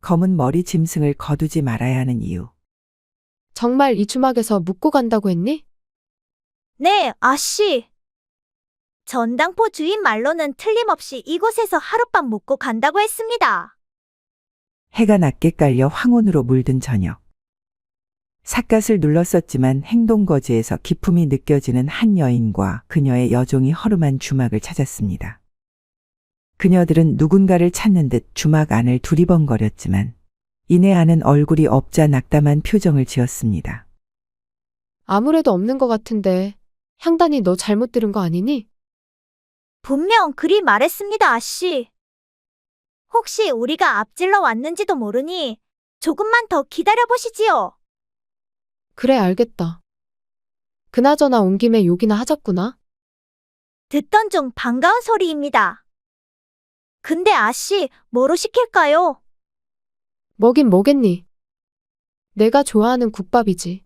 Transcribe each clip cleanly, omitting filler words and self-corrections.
검은 머리 짐승을 거두지 말아야 하는 이유. 정말 이 주막에서 묵고 간다고 했니? 네, 아씨. 전당포 주인 말로는 틀림없이 이곳에서 하룻밤 묵고 간다고 했습니다. 해가 낮게 깔려 황혼으로 물든 저녁. 삿갓을 눌렀었지만 행동거지에서 기품이 느껴지는 한 여인과 그녀의 여종이 허름한 주막을 찾았습니다. 그녀들은 누군가를 찾는 듯 주막 안을 두리번거렸지만 이내 안은 얼굴이 없자 낙담한 표정을 지었습니다. 아무래도 없는 것 같은데 향단이 너 잘못 들은 거 아니니? 분명 그리 말했습니다, 아씨. 혹시 우리가 앞질러 왔는지도 모르니 조금만 더 기다려보시지요. 그래 알겠다. 그나저나 온 김에 욕이나 하자꾸나. 듣던 중 반가운 소리입니다. 근데 아씨, 뭐로 시킬까요? 뭐긴 뭐겠니? 내가 좋아하는 국밥이지.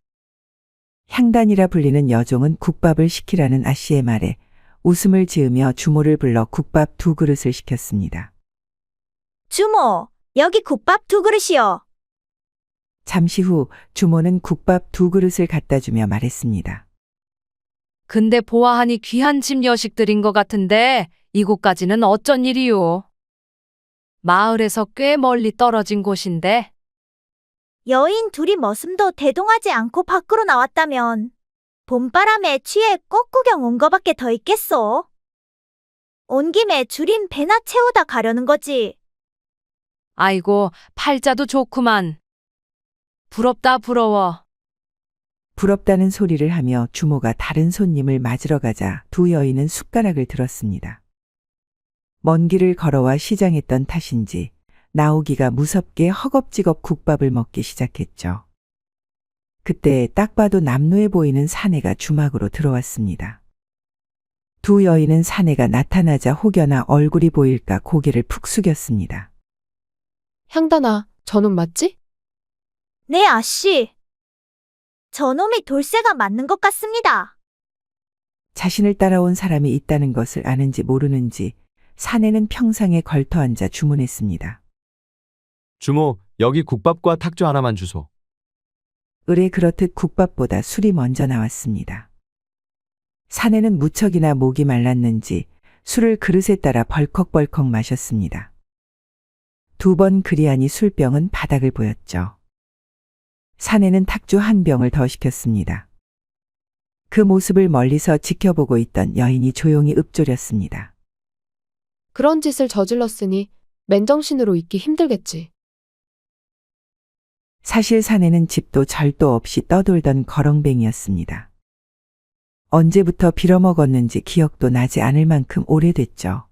향단이라 불리는 여종은 국밥을 시키라는 아씨의 말에 웃음을 지으며 주모를 불러 국밥 2그릇을 시켰습니다. 주모, 여기 국밥 2그릇이요. 잠시 후 주모는 국밥 2그릇을 갖다 주며 말했습니다. 근데 보아하니 귀한 집 여식들인 것 같은데 이곳까지는 어쩐 일이요? 마을에서 꽤 멀리 떨어진 곳인데. 여인 둘이 머슴도 대동하지 않고 밖으로 나왔다면 봄바람에 취해 꽃구경 온 거밖에 더 있겠소. 온 김에 줄인 배나 채우다 가려는 거지. 아이고, 팔자도 좋구만. 부럽다 부러워. 부럽다는 소리를 하며 주모가 다른 손님을 맞으러 가자 두 여인은 숟가락을 들었습니다. 먼 길을 걸어와 시장했던 탓인지 나오기가 무섭게 허겁지겁 국밥을 먹기 시작했죠. 그때 딱 봐도 남루해 보이는 사내가 주막으로 들어왔습니다. 두 여인은 사내가 나타나자 혹여나 얼굴이 보일까 고개를 푹 숙였습니다. 향단아, 저놈 맞지? 네, 아씨. 저놈이 돌쇠가 맞는 것 같습니다. 자신을 따라온 사람이 있다는 것을 아는지 모르는지 사내는 평상에 걸터앉아 주문했습니다. 주모, 여기 국밥과 탁주 하나만 주소. 의뢰 그렇듯 국밥보다 술이 먼저 나왔습니다. 사내는 무척이나 목이 말랐는지 술을 그릇에 따라 벌컥벌컥 마셨습니다. 2번 그리하니 술병은 바닥을 보였죠. 사내는 탁주 1병을 더 시켰습니다. 그 모습을 멀리서 지켜보고 있던 여인이 조용히 읊조렸습니다. 그런 짓을 저질렀으니 맨정신으로 있기 힘들겠지. 사실 사내는 집도 절도 없이 떠돌던 거렁뱅이였습니다. 언제부터 빌어먹었는지 기억도 나지 않을 만큼 오래됐죠.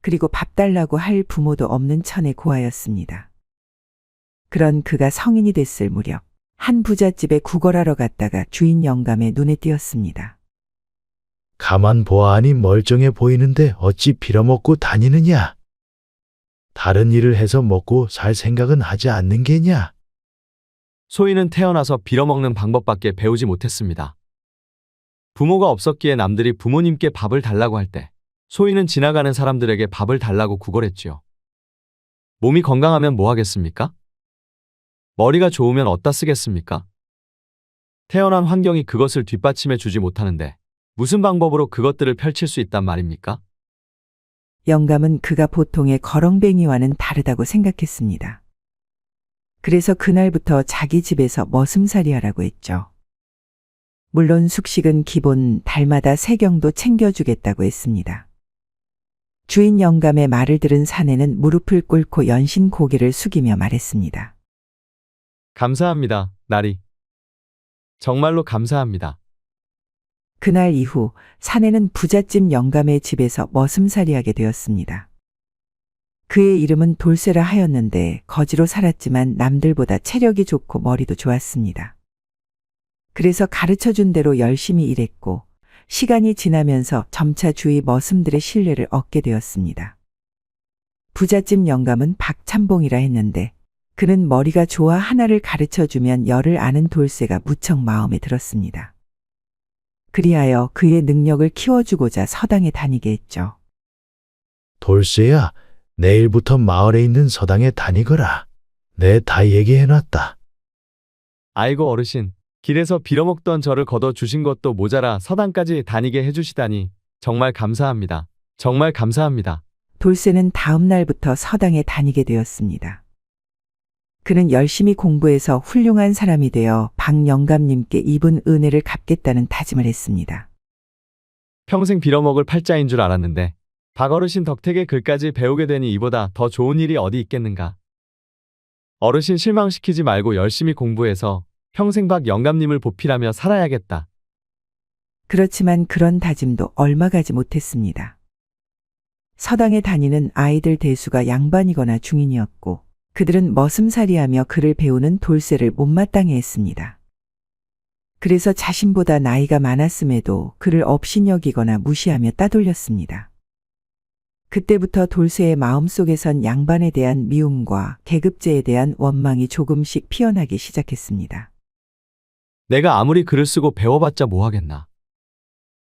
그리고 밥 달라고 할 부모도 없는 천의 고아였습니다. 그런 그가 성인이 됐을 무렵 한 부잣집에 구걸하러 갔다가 주인 영감의 눈에 띄었습니다. 가만 보아하니 멀쩡해 보이는데 어찌 빌어먹고 다니느냐? 다른 일을 해서 먹고 살 생각은 하지 않는 게냐? 소희는 태어나서 빌어먹는 방법밖에 배우지 못했습니다. 부모가 없었기에 남들이 부모님께 밥을 달라고 할 때 소희는 지나가는 사람들에게 밥을 달라고 구걸했지요. 몸이 건강하면 뭐 하겠습니까? 머리가 좋으면 어디다 쓰겠습니까? 태어난 환경이 그것을 뒷받침해 주지 못하는데 무슨 방법으로 그것들을 펼칠 수 있단 말입니까? 영감은 그가 보통의 거렁뱅이와는 다르다고 생각했습니다. 그래서 그날부터 자기 집에서 머슴살이 하라고 했죠. 물론 숙식은 기본 달마다 3경도 챙겨주겠다고 했습니다. 주인 영감의 말을 들은 사내는 무릎을 꿇고 연신 고개를 숙이며 말했습니다. 감사합니다, 나리. 정말로 감사합니다. 그날 이후 사내는 부잣집 영감의 집에서 머슴살이하게 되었습니다. 그의 이름은 돌쇠라 하였는데 거지로 살았지만 남들보다 체력이 좋고 머리도 좋았습니다. 그래서 가르쳐준 대로 열심히 일했고 시간이 지나면서 점차 주위 머슴들의 신뢰를 얻게 되었습니다. 부잣집 영감은 박참봉이라 했는데 그는 머리가 좋아 하나를 가르쳐주면 열을 아는 돌쇠가 무척 마음에 들었습니다. 그리하여 그의 능력을 키워주고자 서당에 다니게 했죠. 돌쇠야, 내일부터 마을에 있는 서당에 다니거라. 내 다 얘기해놨다. 아이고 어르신, 길에서 빌어먹던 저를 걷어 주신 것도 모자라 서당까지 다니게 해주시다니 정말 감사합니다. 정말 감사합니다. 돌쇠는 다음 날부터 서당에 다니게 되었습니다. 그는 열심히 공부해서 훌륭한 사람이 되어 박 영감님께 입은 은혜를 갚겠다는 다짐을 했습니다. 평생 빌어먹을 팔자인 줄 알았는데 박 어르신 덕택에 글까지 배우게 되니 이보다 더 좋은 일이 어디 있겠는가. 어르신 실망시키지 말고 열심히 공부해서 평생 박 영감님을 보필하며 살아야겠다. 그렇지만 그런 다짐도 얼마 가지 못했습니다. 서당에 다니는 아이들 대수가 양반이거나 중인이었고 그들은 머슴살이하며 글을 배우는 돌쇠를 못마땅해 했습니다. 그래서 자신보다 나이가 많았음에도 그를 업신여기거나 무시하며 따돌렸습니다. 그때부터 돌쇠의 마음속에선 양반에 대한 미움과 계급제에 대한 원망이 조금씩 피어나기 시작했습니다. 내가 아무리 글을 쓰고 배워봤자 뭐하겠나.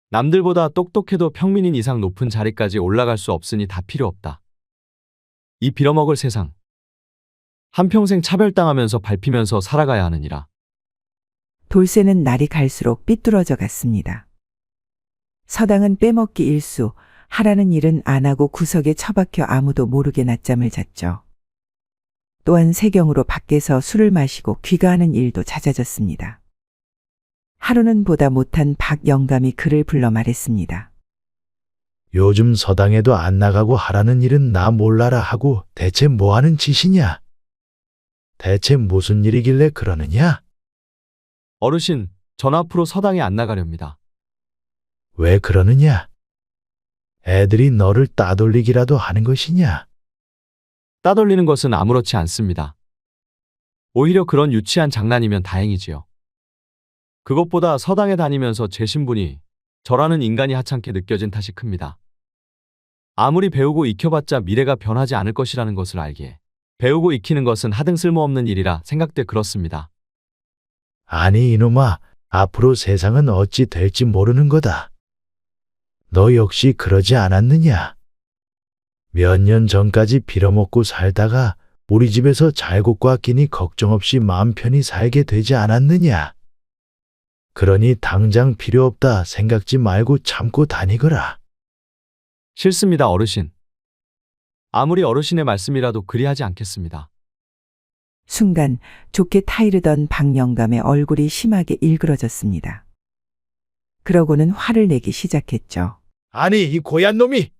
남들보다 똑똑해도 평민인 이상 높은 자리까지 올라갈 수 없으니 다 필요 없다. 이 빌어먹을 세상. 한평생 차별당하면서 밟히면서 살아가야 하느니라. 돌쇠는 날이 갈수록 삐뚤어져 갔습니다. 서당은 빼먹기 일수, 하라는 일은 안 하고 구석에 처박혀 아무도 모르게 낮잠을 잤죠. 또한 세경으로 밖에서 술을 마시고 귀가하는 일도 잦아졌습니다. 하루는 보다 못한 박 영감이 그를 불러 말했습니다. 요즘 서당에도 안 나가고 하라는 일은 나 몰라라 하고 대체 뭐 하는 짓이냐? 대체 무슨 일이길래 그러느냐? 어르신, 전 앞으로 서당에 안 나가렵니다. 왜 그러느냐? 애들이 너를 따돌리기라도 하는 것이냐? 따돌리는 것은 아무렇지 않습니다. 오히려 그런 유치한 장난이면 다행이지요. 그것보다 서당에 다니면서 제 신분이 저라는 인간이 하찮게 느껴진 탓이 큽니다. 아무리 배우고 익혀봤자 미래가 변하지 않을 것이라는 것을 알기에 배우고 익히는 것은 하등 쓸모없는 일이라 생각돼 그렇습니다. 아니 이놈아, 앞으로 세상은 어찌 될지 모르는 거다. 너 역시 그러지 않았느냐? 몇 년 전까지 빌어먹고 살다가 우리 집에서 잘곡과 끼니 걱정 없이 마음 편히 살게 되지 않았느냐? 그러니 당장 필요 없다 생각지 말고 참고 다니거라. 싫습니다, 어르신. 아무리 어르신의 말씀이라도 그리하지 않겠습니다. 순간 좋게 타이르던 박 영감의 얼굴이 심하게 일그러졌습니다. 그러고는 화를 내기 시작했죠. 아니 이 고얀 놈이!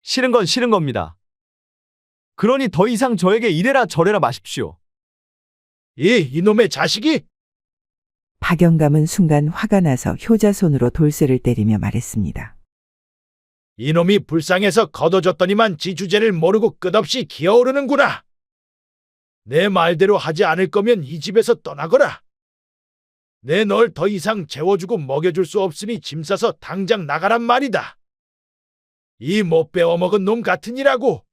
싫은 건 싫은 겁니다. 그러니 더 이상 저에게 이래라 저래라 마십시오. 이놈의 자식이! 박 영감은 순간 화가 나서 효자손으로 돌쇠를 때리며 말했습니다. 이놈이 불쌍해서 걷어줬더니만 지 주제를 모르고 끝없이 기어오르는구나. 내 말대로 하지 않을 거면 이 집에서 떠나거라. 내 널 더 이상 재워주고 먹여줄 수 없으니 짐 싸서 당장 나가란 말이다. 이 못 배워먹은 놈 같으니라고.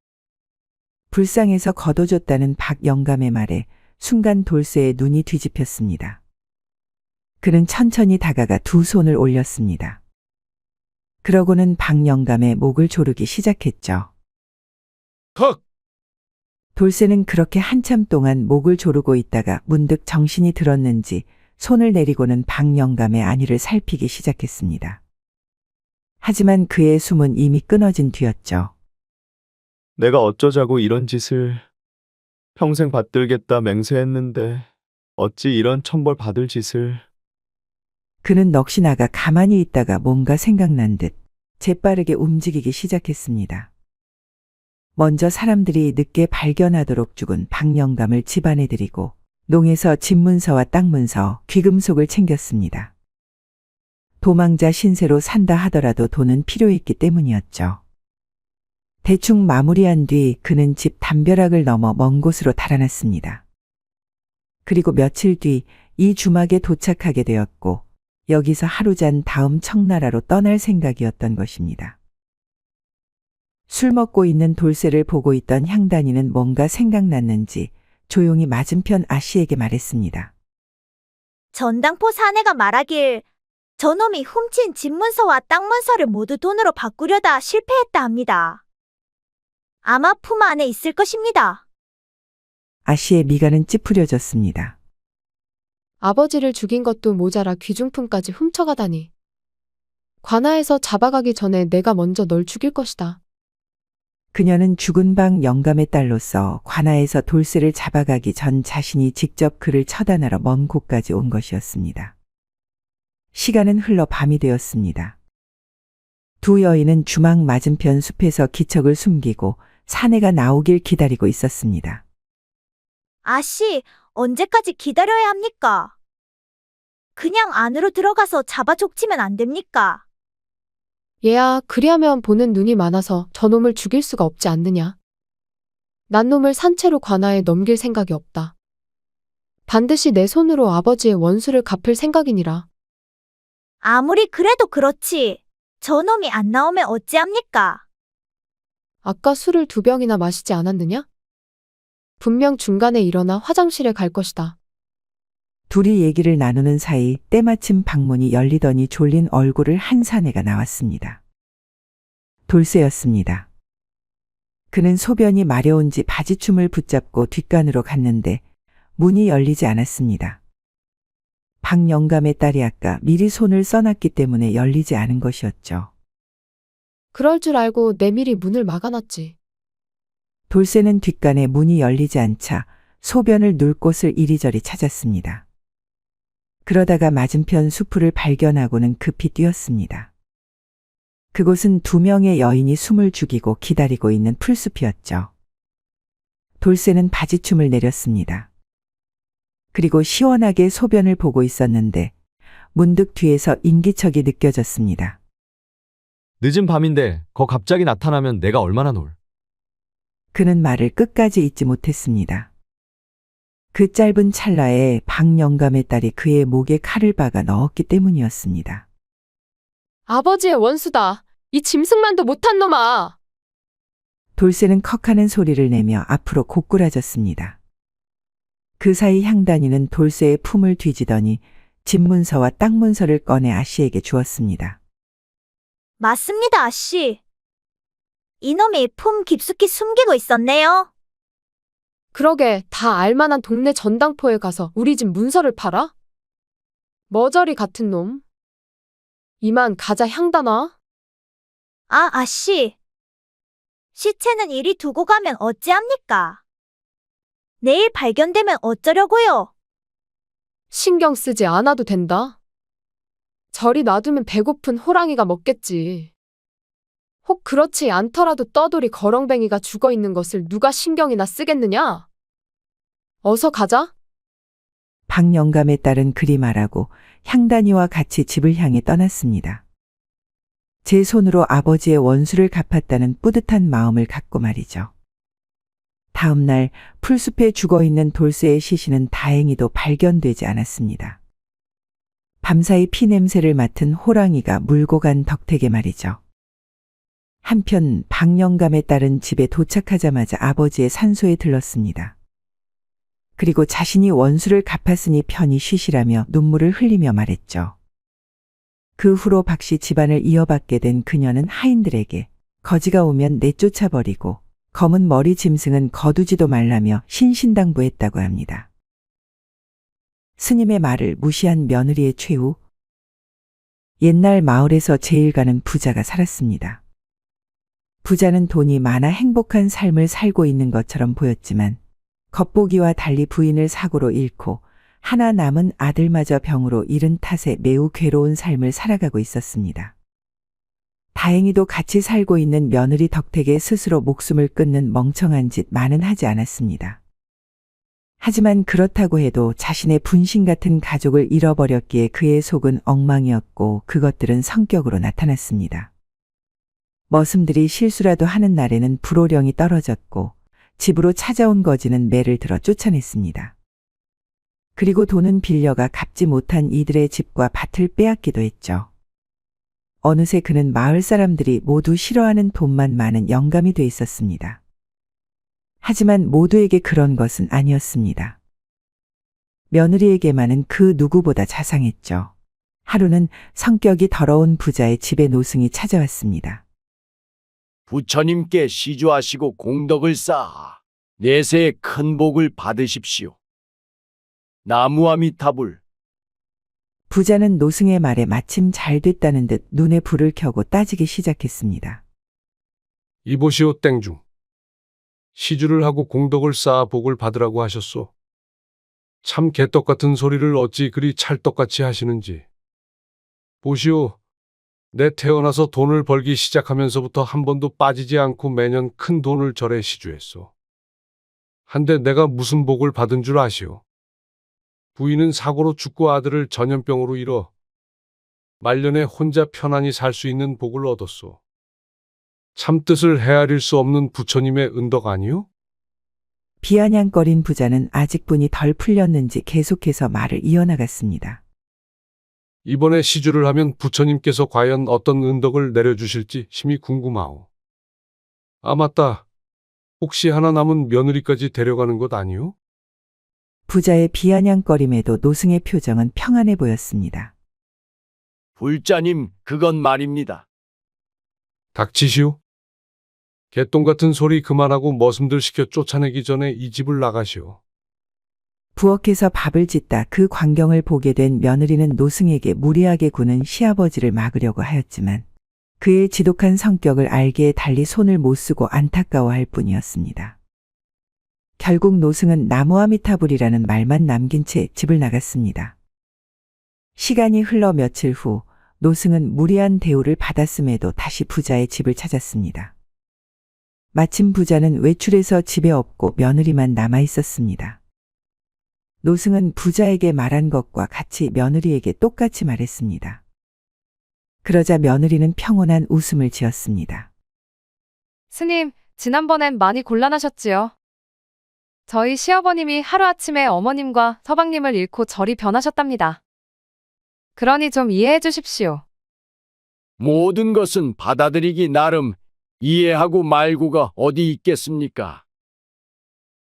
불쌍해서 걷어줬다는 박 영감의 말에 순간 돌쇠의 눈이 뒤집혔습니다. 그는 천천히 다가가 두 손을 올렸습니다. 그러고는 박 영감의 목을 조르기 시작했죠. 헉! 돌쇠는 그렇게 한참 동안 목을 조르고 있다가 문득 정신이 들었는지 손을 내리고는 박 영감의 안위를 살피기 시작했습니다. 하지만 그의 숨은 이미 끊어진 뒤였죠. 내가 어쩌자고 이런 짓을 평생 받들겠다 맹세했는데 어찌 이런 천벌 받을 짓을. 그는 넋이 나가 가만히 있다가 뭔가 생각난 듯 재빠르게 움직이기 시작했습니다. 먼저 사람들이 늦게 발견하도록 죽은 박 영감을 집안에 들이고 농에서 집문서와 땅문서, 귀금속을 챙겼습니다. 도망자 신세로 산다 하더라도 돈은 필요했기 때문이었죠. 대충 마무리한 뒤 그는 집 담벼락을 넘어 먼 곳으로 달아났습니다. 그리고 며칠 뒤 이 주막에 도착하게 되었고 여기서 하루 잔 다음 청나라로 떠날 생각이었던 것입니다. 술 먹고 있는 돌쇠를 보고 있던 향단이는 뭔가 생각났는지 조용히 맞은편 아씨에게 말했습니다. 전당포 사내가 말하길 저놈이 훔친 집문서와 땅문서를 모두 돈으로 바꾸려다 실패했다 합니다. 아마 품 안에 있을 것입니다. 아씨의 미간은 찌푸려졌습니다. 아버지를 죽인 것도 모자라 귀중품까지 훔쳐가다니. 관아에서 잡아가기 전에 내가 먼저 널 죽일 것이다. 그녀는 죽은 방 영감의 딸로서 관아에서 돌쇠를 잡아가기 전 자신이 직접 그를 처단하러 먼 곳까지 온 것이었습니다. 시간은 흘러 밤이 되었습니다. 두 여인은 주막 맞은편 숲에서 기척을 숨기고 사내가 나오길 기다리고 있었습니다. 아씨, 언제까지 기다려야 합니까? 그냥 안으로 들어가서 잡아 족치면 안 됩니까? 얘야, 그리하면 보는 눈이 많아서 저놈을 죽일 수가 없지 않느냐. 난 놈을 산채로 관아에 넘길 생각이 없다. 반드시 내 손으로 아버지의 원수를 갚을 생각이니라. 아무리 그래도 그렇지. 저놈이 안 나오면 어찌합니까? 아까 술을 2병이나 마시지 않았느냐? 분명 중간에 일어나 화장실에 갈 것이다. 둘이 얘기를 나누는 사이 때마침 방문이 열리더니 졸린 얼굴을 한 사내가 나왔습니다. 돌쇠였습니다. 그는 소변이 마려운지 바지춤을 붙잡고 뒷간으로 갔는데 문이 열리지 않았습니다. 박 영감의 딸이 아까 미리 손을 써놨기 때문에 열리지 않은 것이었죠. 그럴 줄 알고 내밀히 문을 막아놨지. 돌쇠는 뒷간에 문이 열리지 않자 소변을 눌 곳을 이리저리 찾았습니다. 그러다가 맞은편 수풀을 발견하고는 급히 뛰었습니다. 그곳은 2명의 여인이 숨을 죽이고 기다리고 있는 풀숲이었죠. 돌쇠는 바지춤을 내렸습니다. 그리고 시원하게 소변을 보고 있었는데 문득 뒤에서 인기척이 느껴졌습니다. 늦은 밤인데 거 갑자기 나타나면 내가 얼마나 놀. 그는 말을 끝까지 잊지 못했습니다. 그 짧은 찰나에 박 영감의 딸이 그의 목에 칼을 박아 넣었기 때문이었습니다. 아버지의 원수다. 이 짐승만도 못한 놈아. 돌쇠는 컥하는 소리를 내며 앞으로 고꾸라졌습니다. 그 사이 향단이는 돌쇠의 품을 뒤지더니 집문서와 땅문서를 꺼내 아씨에게 주었습니다. 맞습니다, 아씨. 이놈이 품 깊숙이 숨기고 있었네요. 그러게 다 알만한 동네 전당포에 가서 우리 집 문서를 팔아? 머저리 같은 놈. 이만 가자 향단아. 아, 아씨. 시체는 이리 두고 가면 어찌합니까? 내일 발견되면 어쩌려고요? 신경 쓰지 않아도 된다. 저리 놔두면 배고픈 호랑이가 먹겠지. 혹 그렇지 않더라도 떠돌이 거렁뱅이가 죽어 있는 것을 누가 신경이나 쓰겠느냐? 어서 가자. 박 영감의 딸은 그리 말하고 향단이와 같이 집을 향해 떠났습니다. 제 손으로 아버지의 원수를 갚았다는 뿌듯한 마음을 갖고 말이죠. 다음 날 풀숲에 죽어있는 돌쇠의 시신은 다행히도 발견되지 않았습니다. 밤사이 피냄새를 맡은 호랑이가 물고 간 덕택에 말이죠. 한편 박 영감의 딸은 집에 도착하자마자 아버지의 산소에 들렀습니다. 그리고 자신이 원수를 갚았으니 편히 쉬시라며 눈물을 흘리며 말했죠. 그 후로 박씨 집안을 이어받게 된 그녀는 하인들에게 거지가 오면 내쫓아버리고 검은 머리 짐승은 거두지도 말라며 신신당부했다고 합니다. 스님의 말을 무시한 며느리의 최후. 옛날 마을에서 제일 가는 부자가 살았습니다. 부자는 돈이 많아 행복한 삶을 살고 있는 것처럼 보였지만 겉보기와 달리 부인을 사고로 잃고 하나 남은 아들마저 병으로 잃은 탓에 매우 괴로운 삶을 살아가고 있었습니다. 다행히도 같이 살고 있는 며느리 덕택에 스스로 목숨을 끊는 멍청한 짓만은 하지 않았습니다. 하지만 그렇다고 해도 자신의 분신 같은 가족을 잃어버렸기에 그의 속은 엉망이었고 그것들은 성격으로 나타났습니다. 머슴들이 실수라도 하는 날에는 불호령이 떨어졌고 집으로 찾아온 거지는 매를 들어 쫓아냈습니다. 그리고 돈은 빌려가 갚지 못한 이들의 집과 밭을 빼앗기도 했죠. 어느새 그는 마을 사람들이 모두 싫어하는 돈만 많은 영감이 돼 있었습니다. 하지만 모두에게 그런 것은 아니었습니다. 며느리에게만은 그 누구보다 자상했죠. 하루는 성격이 더러운 부자의 집에 노승이 찾아왔습니다. 부처님께 시주하시고 공덕을 쌓아 내세에 큰 복을 받으십시오. 나무아미타불. 부자는 노승의 말에 마침 잘 됐다는 듯 눈에 불을 켜고 따지기 시작했습니다. 이보시오 땡중. 시주를 하고 공덕을 쌓아 복을 받으라고 하셨소. 참 개떡 같은 소리를 어찌 그리 찰떡같이 하시는지. 보시오. 내 태어나서 돈을 벌기 시작하면서부터 한 번도 빠지지 않고 매년 큰 돈을 절에 시주했소. 한데 내가 무슨 복을 받은 줄 아시오? 부인은 사고로 죽고 아들을 전염병으로 잃어 말년에 혼자 편안히 살 수 있는 복을 얻었소. 참 뜻을 헤아릴 수 없는 부처님의 은덕 아니오? 비아냥거린 부자는 아직 분이 덜 풀렸는지 계속해서 말을 이어나갔습니다. 이번에 시주를 하면 부처님께서 과연 어떤 은덕을 내려주실지 심히 궁금하오. 아 맞다. 혹시 하나 남은 며느리까지 데려가는 것 아니오? 부자의 비아냥거림에도 노승의 표정은 평안해 보였습니다. 불자님, 그건 말입니다. 닥치시오. 개똥 같은 소리 그만하고 머슴들 시켜 쫓아내기 전에 이 집을 나가시오. 부엌에서 밥을 짓다 그 광경을 보게 된 며느리는 노승에게 무리하게 구는 시아버지를 막으려고 하였지만 그의 지독한 성격을 알기에 달리 손을 못 쓰고 안타까워할 뿐이었습니다. 결국 노승은 나무아미타불이라는 말만 남긴 채 집을 나갔습니다. 시간이 흘러 며칠 후 노승은 무리한 대우를 받았음에도 다시 부자의 집을 찾았습니다. 마침 부자는 외출해서 집에 없고 며느리만 남아 있었습니다. 노승은 부자에게 말한 것과 같이 며느리에게 똑같이 말했습니다. 그러자 며느리는 평온한 웃음을 지었습니다. 스님, 지난번엔 많이 곤란하셨지요? 저희 시어머님이 하루아침에 어머님과 서방님을 잃고 절이 변하셨답니다. 그러니 좀 이해해 주십시오. 모든 것은 받아들이기 나름 이해하고 말고가 어디 있겠습니까?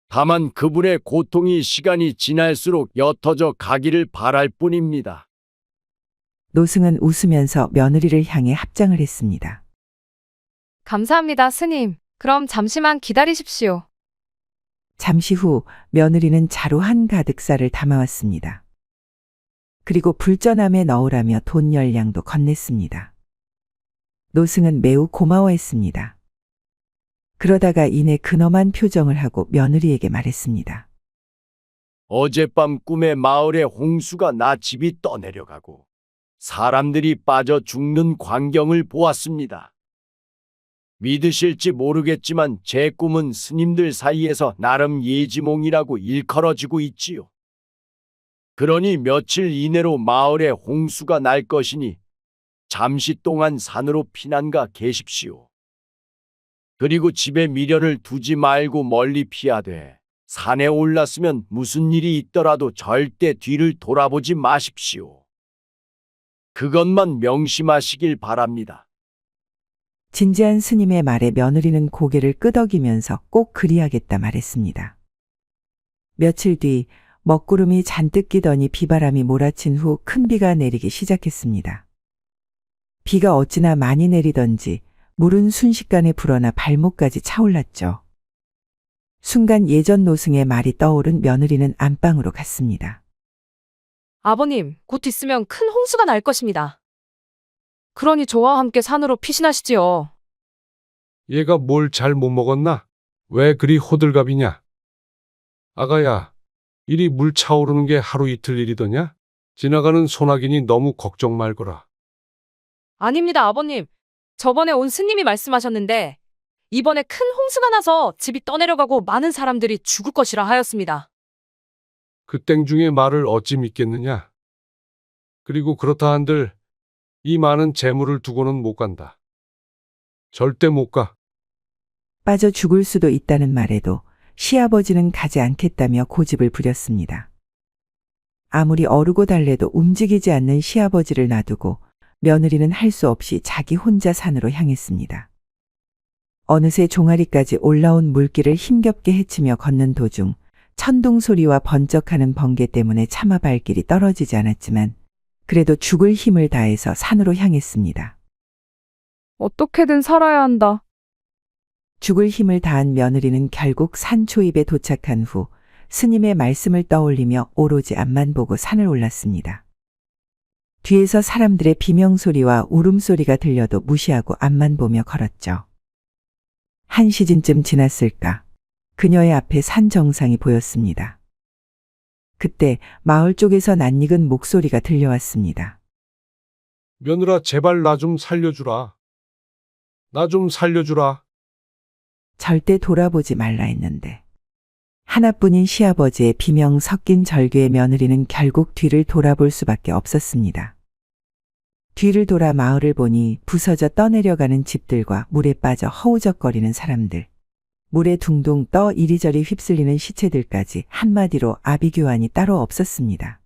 다만 그분의 고통이 시간이 지날수록 옅어져 가기를 바랄 뿐입니다. 노승은 웃으면서 며느리를 향해 합장을 했습니다. 감사합니다, 스님. 그럼 잠시만 기다리십시오. 잠시 후 며느리는 자루 한 가득 쌀을 담아왔습니다. 그리고 불전함에 넣으라며 돈 10량도 건넸습니다. 노승은 매우 고마워했습니다. 그러다가 이내 근엄한 표정을 하고 며느리에게 말했습니다. 어젯밤 꿈에 마을에 홍수가 나 집이 떠내려가고 사람들이 빠져 죽는 광경을 보았습니다. 믿으실지 모르겠지만 제 꿈은 스님들 사이에서 나름 예지몽이라고 일컬어지고 있지요. 그러니 며칠 이내로 마을에 홍수가 날 것이니 잠시 동안 산으로 피난가 계십시오. 그리고 집에 미련을 두지 말고 멀리 피하되 산에 올랐으면 무슨 일이 있더라도 절대 뒤를 돌아보지 마십시오. 그것만 명심하시길 바랍니다. 진지한 스님의 말에 며느리는 고개를 끄덕이면서 꼭 그리하겠다 말했습니다. 며칠 뒤 먹구름이 잔뜩 끼더니 비바람이 몰아친 후 큰 비가 내리기 시작했습니다. 비가 어찌나 많이 내리던지 물은 순식간에 불어나 발목까지 차올랐죠. 순간 예전 노승의 말이 떠오른 며느리는 안방으로 갔습니다. 아버님, 곧 있으면 큰 홍수가 날 것입니다. 그러니 저와 함께 산으로 피신하시지요. 얘가 뭘 잘 못 먹었나? 왜 그리 호들갑이냐? 아가야, 이리 물 차오르는 게 하루 이틀 일이더냐? 지나가는 소나기니 너무 걱정 말거라. 아닙니다, 아버님. 저번에 온 스님이 말씀하셨는데 이번에 큰 홍수가 나서 집이 떠내려가고 많은 사람들이 죽을 것이라 하였습니다. 그 땡중의 말을 어찌 믿겠느냐? 그리고 그렇다 한들 이 많은 재물을 두고는 못 간다. 절대 못 가. 빠져 죽을 수도 있다는 말에도 시아버지는 가지 않겠다며 고집을 부렸습니다. 아무리 어르고 달래도 움직이지 않는 시아버지를 놔두고 며느리는 할 수 없이 자기 혼자 산으로 향했습니다. 어느새 종아리까지 올라온 물길을 힘겹게 헤치며 걷는 도중 천둥 소리와 번쩍하는 번개 때문에 차마 발길이 떨어지지 않았지만 그래도 죽을 힘을 다해서 산으로 향했습니다. 어떻게든 살아야 한다. 죽을 힘을 다한 며느리는 결국 산 초입에 도착한 후 스님의 말씀을 떠올리며 오로지 앞만 보고 산을 올랐습니다. 뒤에서 사람들의 비명소리와 울음소리가 들려도 무시하고 앞만 보며 걸었죠. 한 시즌쯤 지났을까? 그녀의 앞에 산 정상이 보였습니다. 그때 마을 쪽에서 낯익은 목소리가 들려왔습니다. 며느라, 제발 나 좀 살려주라. 나 좀 살려주라. 절대 돌아보지 말라 했는데 하나뿐인 시아버지의 비명 섞인 절규의 며느리는 결국 뒤를 돌아볼 수밖에 없었습니다. 뒤를 돌아 마을을 보니 부서져 떠내려가는 집들과 물에 빠져 허우적거리는 사람들, 물에 둥둥 떠 이리저리 휩쓸리는 시체들까지 한마디로 아비규환이 따로 없었습니다.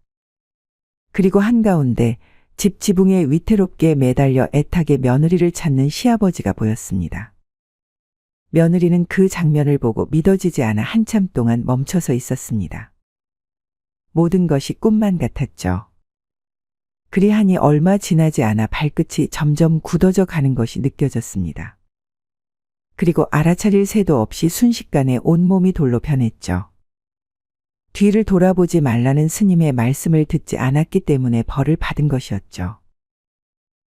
그리고 한가운데 집 지붕에 위태롭게 매달려 애타게 며느리를 찾는 시아버지가 보였습니다. 며느리는 그 장면을 보고 믿어지지 않아 한참 동안 멈춰서 있었습니다. 모든 것이 꿈만 같았죠. 그리하니 얼마 지나지 않아 발끝이 점점 굳어져 가는 것이 느껴졌습니다. 그리고 알아차릴 새도 없이 순식간에 온몸이 돌로 변했죠. 뒤를 돌아보지 말라는 스님의 말씀을 듣지 않았기 때문에 벌을 받은 것이었죠.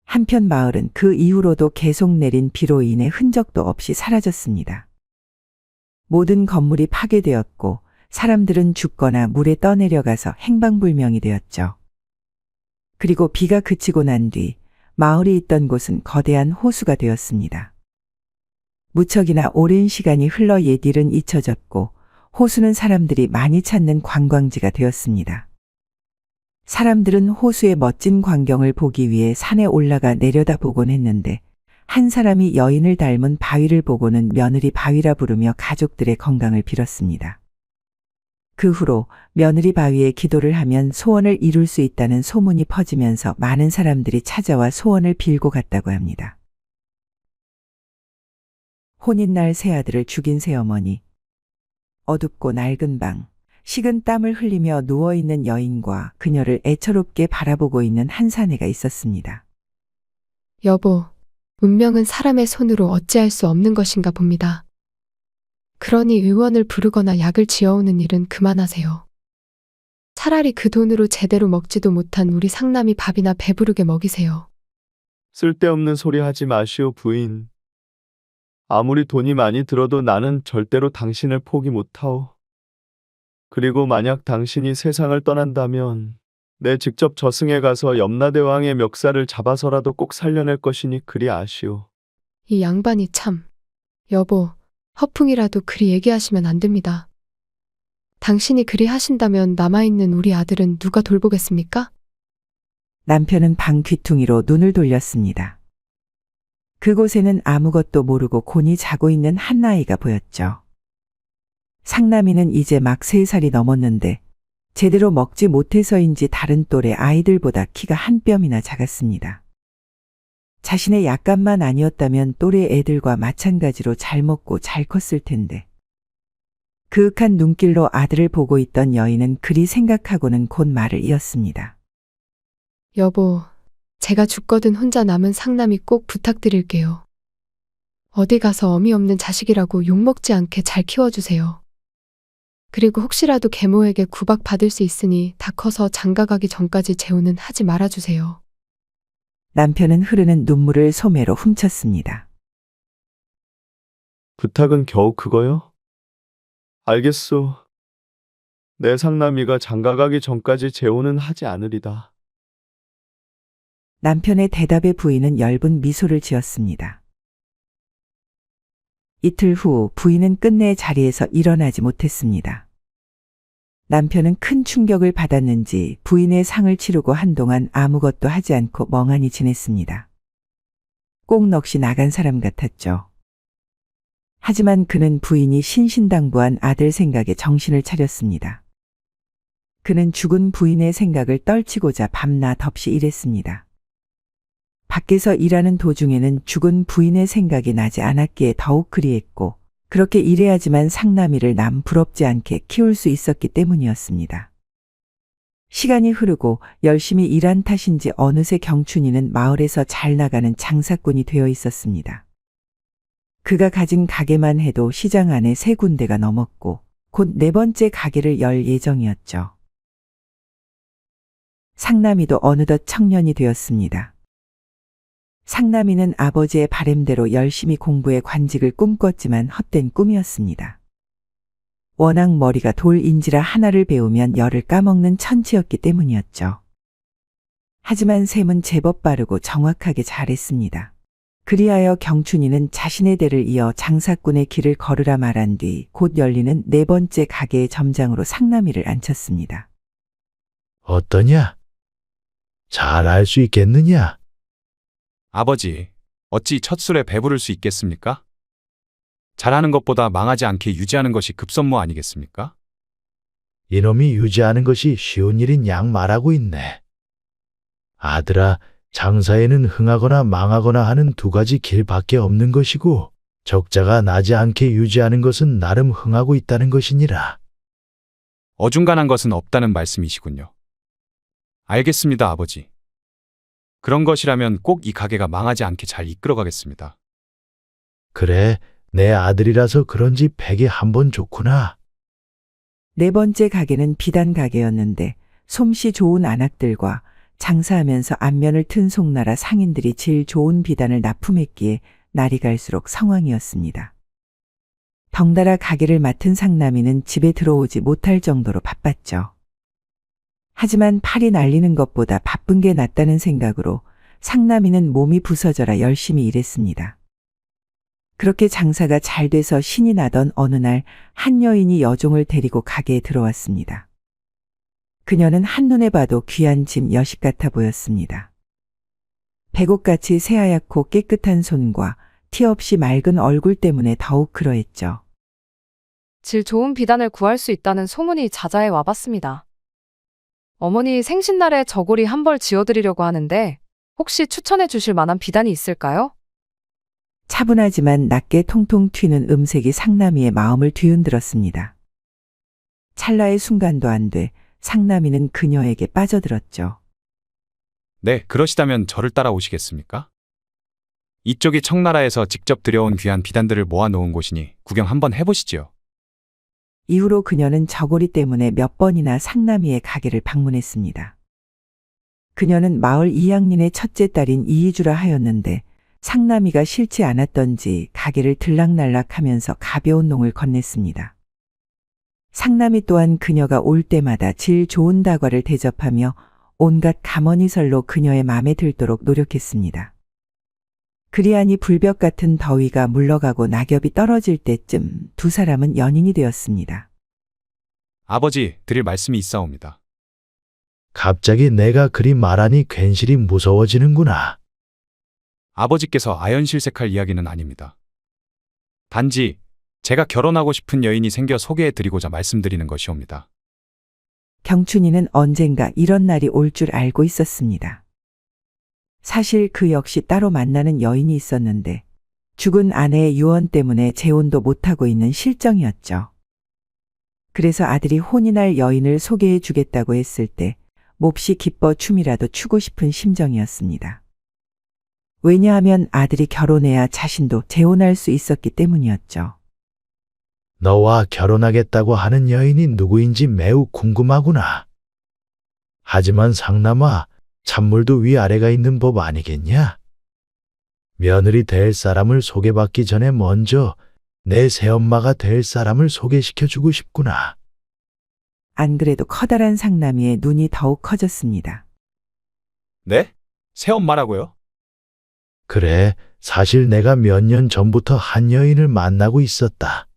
한편 마을은 그 이후로도 계속 내린 비로 인해 흔적도 없이 사라졌습니다. 모든 건물이 파괴되었고 사람들은 죽거나 물에 떠내려가서 행방불명이 되었죠. 그리고 비가 그치고 난 뒤 마을이 있던 곳은 거대한 호수가 되었습니다. 무척이나 오랜 시간이 흘러 옛 일은 잊혀졌고 호수는 사람들이 많이 찾는 관광지가 되었습니다. 사람들은 호수의 멋진 광경을 보기 위해 산에 올라가 내려다보곤 했는데 한 사람이 여인을 닮은 바위를 보고는 며느리 바위라 부르며 가족들의 건강을 빌었습니다. 그 후로 며느리 바위에 기도를 하면 소원을 이룰 수 있다는 소문이 퍼지면서 많은 사람들이 찾아와 소원을 빌고 갔다고 합니다. 혼인날 새아들을 죽인 새어머니, 어둡고 낡은 방, 식은 땀을 흘리며 누워있는 여인과 그녀를 애처롭게 바라보고 있는 한 사내가 있었습니다. 여보, 운명은 사람의 손으로 어찌할 수 없는 것인가 봅니다. 그러니 의원을 부르거나 약을 지어오는 일은 그만하세요. 차라리 그 돈으로 제대로 먹지도 못한 우리 상남이 밥이나 배부르게 먹이세요. 쓸데없는 소리 하지 마시오, 부인. 아무리 돈이 많이 들어도 나는 절대로 당신을 포기 못하오. 그리고 만약 당신이 세상을 떠난다면 내 직접 저승에 가서 염라대왕의 멱살을 잡아서라도 꼭 살려낼 것이니 그리 아시오. 이 양반이 참. 여보, 허풍이라도 그리 얘기하시면 안 됩니다. 당신이 그리 하신다면 남아있는 우리 아들은 누가 돌보겠습니까? 남편은 방 귀퉁이로 눈을 돌렸습니다. 그곳에는 아무것도 모르고 곤히 자고 있는 한 아이가 보였죠. 상남이는 이제 막 3살이 넘었는데 제대로 먹지 못해서인지 다른 또래 아이들보다 키가 한 뼘이나 작았습니다. 자신의 약간만 아니었다면 또래 애들과 마찬가지로 잘 먹고 잘 컸을 텐데. 그윽한 눈길로 아들을 보고 있던 여인은 그리 생각하고는 곧 말을 이었습니다. 여보, 제가 죽거든 혼자 남은 상남이 꼭 부탁드릴게요. 어디 가서 어미 없는 자식이라고 욕먹지 않게 잘 키워주세요. 그리고 혹시라도 계모에게 구박받을 수 있으니 다 커서 장가가기 전까지 재혼은 하지 말아주세요. 남편은 흐르는 눈물을 소매로 훔쳤습니다. 부탁은 겨우 그거요? 알겠소. 내 상남이가 장가가기 전까지 재혼은 하지 않으리다. 남편의 대답에 부인은 엷은 미소를 지었습니다. 이틀 후 부인은 끝내 자리에서 일어나지 못했습니다. 남편은 큰 충격을 받았는지 부인의 상을 치르고 한동안 아무것도 하지 않고 멍하니 지냈습니다. 꼭 넋이 나간 사람 같았죠. 하지만 그는 부인이 신신당부한 아들 생각에 정신을 차렸습니다. 그는 죽은 부인의 생각을 떨치고자 밤낮 없이 일했습니다. 밖에서 일하는 도중에는 죽은 부인의 생각이 나지 않았기에 더욱 그리했고 그렇게 일해야지만 상남이를 남 부럽지 않게 키울 수 있었기 때문이었습니다. 시간이 흐르고 열심히 일한 탓인지 어느새 경춘이는 마을에서 잘 나가는 장사꾼이 되어 있었습니다. 그가 가진 가게만 해도 시장 안에 3군데가 넘었고 곧 4번째 가게를 열 예정이었죠. 상남이도 어느덧 청년이 되었습니다. 상남이는 아버지의 바램대로 열심히 공부해 관직을 꿈꿨지만 헛된 꿈이었습니다. 워낙 머리가 돌인지라 하나를 배우면 열을 까먹는 천치였기 때문이었죠. 하지만 셈은 제법 빠르고 정확하게 잘했습니다. 그리하여 경춘이는 자신의 대를 이어 장사꾼의 길을 걸으라 말한 뒤 곧 열리는 4번째 가게의 점장으로 상남이를 앉혔습니다. 어떠냐? 잘 알 수 있겠느냐? 아버지, 어찌 첫 술에 배부를 수 있겠습니까? 잘하는 것보다 망하지 않게 유지하는 것이 급선무 아니겠습니까? 이놈이 유지하는 것이 쉬운 일인 양 말하고 있네. 아들아, 장사에는 흥하거나 망하거나 하는 2가지 길밖에 없는 것이고 적자가 나지 않게 유지하는 것은 나름 흥하고 있다는 것이니라. 어중간한 것은 없다는 말씀이시군요. 알겠습니다, 아버지. 그런 것이라면 꼭 이 가게가 망하지 않게 잘 이끌어가겠습니다. 그래, 내 아들이라서 그런지 팩이 한번 좋구나. 4번째 가게는 비단 가게였는데 솜씨 좋은 안악들과 장사하면서 안면을 튼 송나라 상인들이 질 좋은 비단을 납품했기에 날이 갈수록 성황이었습니다. 덩달아 가게를 맡은 상남이는 집에 들어오지 못할 정도로 바빴죠. 하지만 팔이 날리는 것보다 바쁜 게 낫다는 생각으로 상남이는 몸이 부서져라 열심히 일했습니다. 그렇게 장사가 잘 돼서 신이 나던 어느 날 한 여인이 여종을 데리고 가게에 들어왔습니다. 그녀는 한눈에 봐도 귀한 집 여식 같아 보였습니다. 백옥같이 새하얗고 깨끗한 손과 티 없이 맑은 얼굴 때문에 더욱 그러했죠. 질 좋은 비단을 구할 수 있다는 소문이 자자해 와봤습니다. 어머니 생신날에 저고리 한 벌 지어드리려고 하는데 혹시 추천해 주실 만한 비단이 있을까요? 차분하지만 낮게 통통 튀는 음색이 상남이의 마음을 뒤흔들었습니다. 찰나의 순간도 안 돼 상남이는 그녀에게 빠져들었죠. 네, 그러시다면 저를 따라오시겠습니까? 이쪽이 청나라에서 직접 들여온 귀한 비단들을 모아놓은 곳이니 구경 한번 해보시지요. 이후로 그녀는 저고리 때문에 몇 번이나 상남이의 가게를 방문했습니다. 그녀는 마을 이양린의 첫째 딸인 이이주라 하였는데 상남이가 싫지 않았던지 가게를 들락날락하면서 가벼운 농을 건넸습니다. 상남이 또한 그녀가 올 때마다 질 좋은 다과를 대접하며 온갖 가머니설로 그녀의 마음에 들도록 노력했습니다. 그리하니 불볕 같은 더위가 물러가고 낙엽이 떨어질 때쯤 2 사람은 연인이 되었습니다. 아버지, 드릴 말씀이 있사옵니다. 갑자기 내가 그리 말하니 괜시리 무서워지는구나. 아버지께서 아연실색할 이야기는 아닙니다. 단지 제가 결혼하고 싶은 여인이 생겨 소개해드리고자 말씀드리는 것이옵니다. 경춘이는 언젠가 이런 날이 올 줄 알고 있었습니다. 사실 그 역시 따로 만나는 여인이 있었는데 죽은 아내의 유언 때문에 재혼도 못하고 있는 실정이었죠. 그래서 아들이 혼이 날 여인을 소개해 주겠다고 했을 때 몹시 기뻐 춤이라도 추고 싶은 심정이었습니다. 왜냐하면 아들이 결혼해야 자신도 재혼할 수 있었기 때문이었죠. 너와 결혼하겠다고 하는 여인이 누구인지 매우 궁금하구나. 하지만 상남아, 찬물도 위아래가 있는 법 아니겠냐? 며느리 될 사람을 소개받기 전에 먼저 내 새엄마가 될 사람을 소개시켜주고 싶구나. 안 그래도 커다란 상남이의 눈이 더욱 커졌습니다. 네? 새엄마라고요? 그래, 사실 내가 몇 년 전부터 한 여인을 만나고 있었다.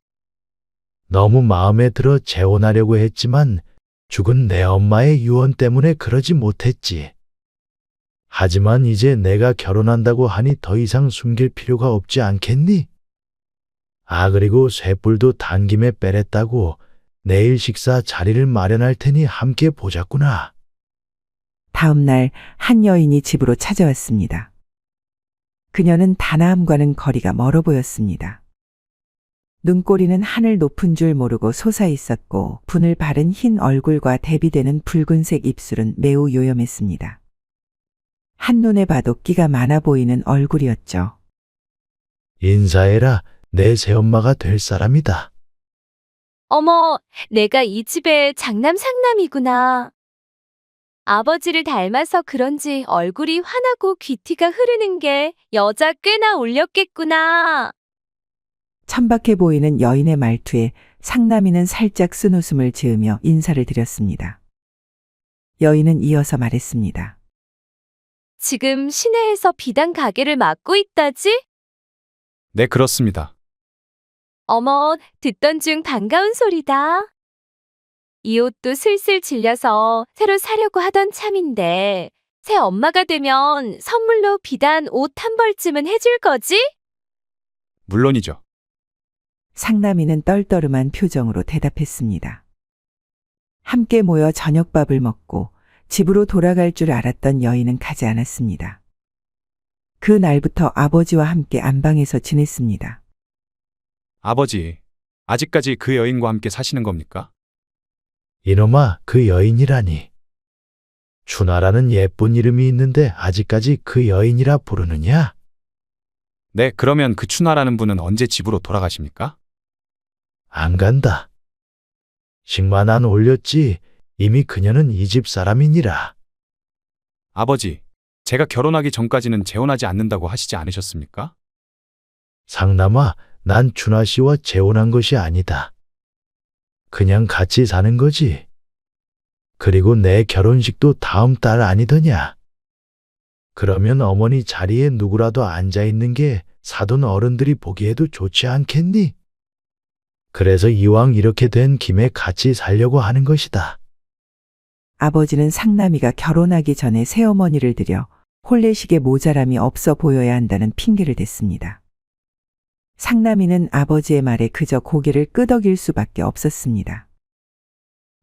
너무 마음에 들어 재혼하려고 했지만 죽은 내 엄마의 유언 때문에 그러지 못했지. 하지만 이제 내가 결혼한다고 하니 더 이상 숨길 필요가 없지 않겠니? 아, 그리고 쇠뿔도 단 김에 빼랬다고 내일 식사 자리를 마련할 테니 함께 보자꾸나. 다음 날 한 여인이 집으로 찾아왔습니다. 그녀는 다나함과는 거리가 멀어 보였습니다. 눈꼬리는 하늘 높은 줄 모르고 솟아 있었고 분을 바른 흰 얼굴과 대비되는 붉은색 입술은 매우 요염했습니다. 한눈에 봐도 끼가 많아 보이는 얼굴이었죠. 인사해라. 내 새엄마가 될 사람이다. 어머, 내가 이 집의 장남 상남이구나. 아버지를 닮아서 그런지 얼굴이 환하고 귀티가 흐르는 게 여자 꽤나 올렸겠구나. 천박해 보이는 여인의 말투에 상남이는 살짝 쓴웃음을 지으며 인사를 드렸습니다. 여인은 이어서 말했습니다. 지금 시내에서 비단 가게를 맡고 있다지? 네, 그렇습니다. 어머, 듣던 중 반가운 소리다. 이 옷도 슬슬 질려서 새로 사려고 하던 참인데, 새 엄마가 되면 선물로 비단 옷 한 벌쯤은 해줄 거지? 물론이죠. 상남이는 떨떠름한 표정으로 대답했습니다. 함께 모여 저녁밥을 먹고 집으로 돌아갈 줄 알았던 여인은 가지 않았습니다. 그 날부터 아버지와 함께 안방에서 지냈습니다. 아버지, 아직까지 그 여인과 함께 사시는 겁니까? 이놈아, 그 여인이라니. 춘하라는 예쁜 이름이 있는데 아직까지 그 여인이라 부르느냐? 네, 그러면 그 춘하라는 분은 언제 집으로 돌아가십니까? 안 간다. 식만 안 올렸지. 이미 그녀는 이 집 사람이니라. 아버지, 제가 결혼하기 전까지는 재혼하지 않는다고 하시지 않으셨습니까? 상남아, 난 춘하 씨와 재혼한 것이 아니다. 그냥 같이 사는 거지. 그리고 내 결혼식도 다음 달 아니더냐. 그러면 어머니 자리에 누구라도 앉아 있는 게 사돈 어른들이 보기에도 좋지 않겠니? 그래서 이왕 이렇게 된 김에 같이 살려고 하는 것이다. 아버지는 상남이가 결혼하기 전에 새어머니를 들여 혼례식에 모자람이 없어 보여야 한다는 핑계를 댔습니다. 상남이는 아버지의 말에 그저 고개를 끄덕일 수밖에 없었습니다.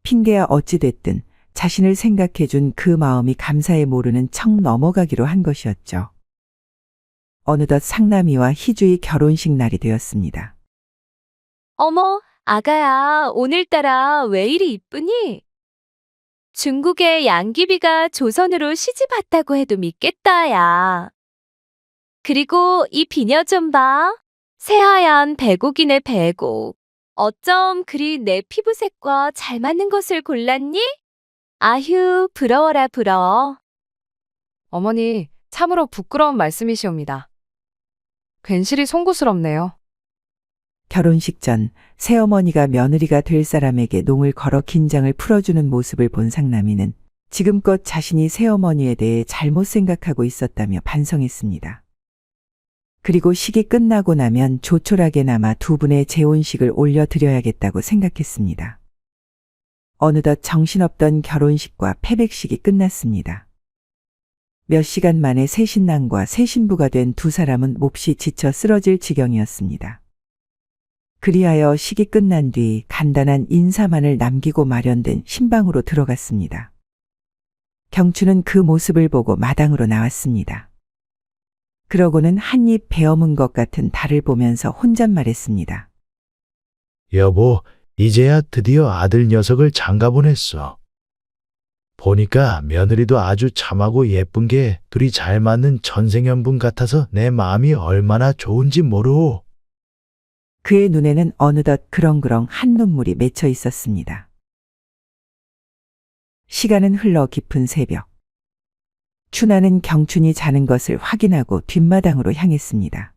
핑계야 어찌됐든 자신을 생각해준 그 마음이 감사해 모르는 척 넘어가기로 한 것이었죠. 어느덧 상남이와 희주의 결혼식 날이 되었습니다. 어머, 아가야, 오늘따라 왜 이리 이쁘니? 중국의 양귀비가 조선으로 시집 왔다고 해도 믿겠다, 야. 그리고 이 비녀 좀 봐. 새하얀 백옥이네, 백옥. 어쩜 그리 내 피부색과 잘 맞는 것을 골랐니? 아휴, 부러워라, 부러워. 어머니, 참으로 부끄러운 말씀이시옵니다. 괜시리 송구스럽네요. 결혼식 전 새어머니가 며느리가 될 사람에게 농을 걸어 긴장을 풀어주는 모습을 본 상남이는 지금껏 자신이 새어머니에 대해 잘못 생각하고 있었다며 반성했습니다. 그리고 식이 끝나고 나면 조촐하게나마 두 분의 재혼식을 올려드려야겠다고 생각했습니다. 어느덧 정신없던 결혼식과 패백식이 끝났습니다. 몇 시간 만에 새 신랑과 새 신부가 된 두 사람은 몹시 지쳐 쓰러질 지경이었습니다. 그리하여 식이 끝난 뒤 간단한 인사만을 남기고 마련된 신방으로 들어갔습니다. 경추는 그 모습을 보고 마당으로 나왔습니다. 그러고는 한입 베어문 것 같은 달을 보면서 혼잣말했습니다. 여보, 이제야 드디어 아들 녀석을 장가 보냈어. 보니까 며느리도 아주 참하고 예쁜 게 둘이 잘 맞는 천생연분 같아서 내 마음이 얼마나 좋은지 모르오. 그의 눈에는 어느덧 그렁그렁 한 눈물이 맺혀 있었습니다. 시간은 흘러 깊은 새벽. 춘하는 경춘이 자는 것을 확인하고 뒷마당으로 향했습니다.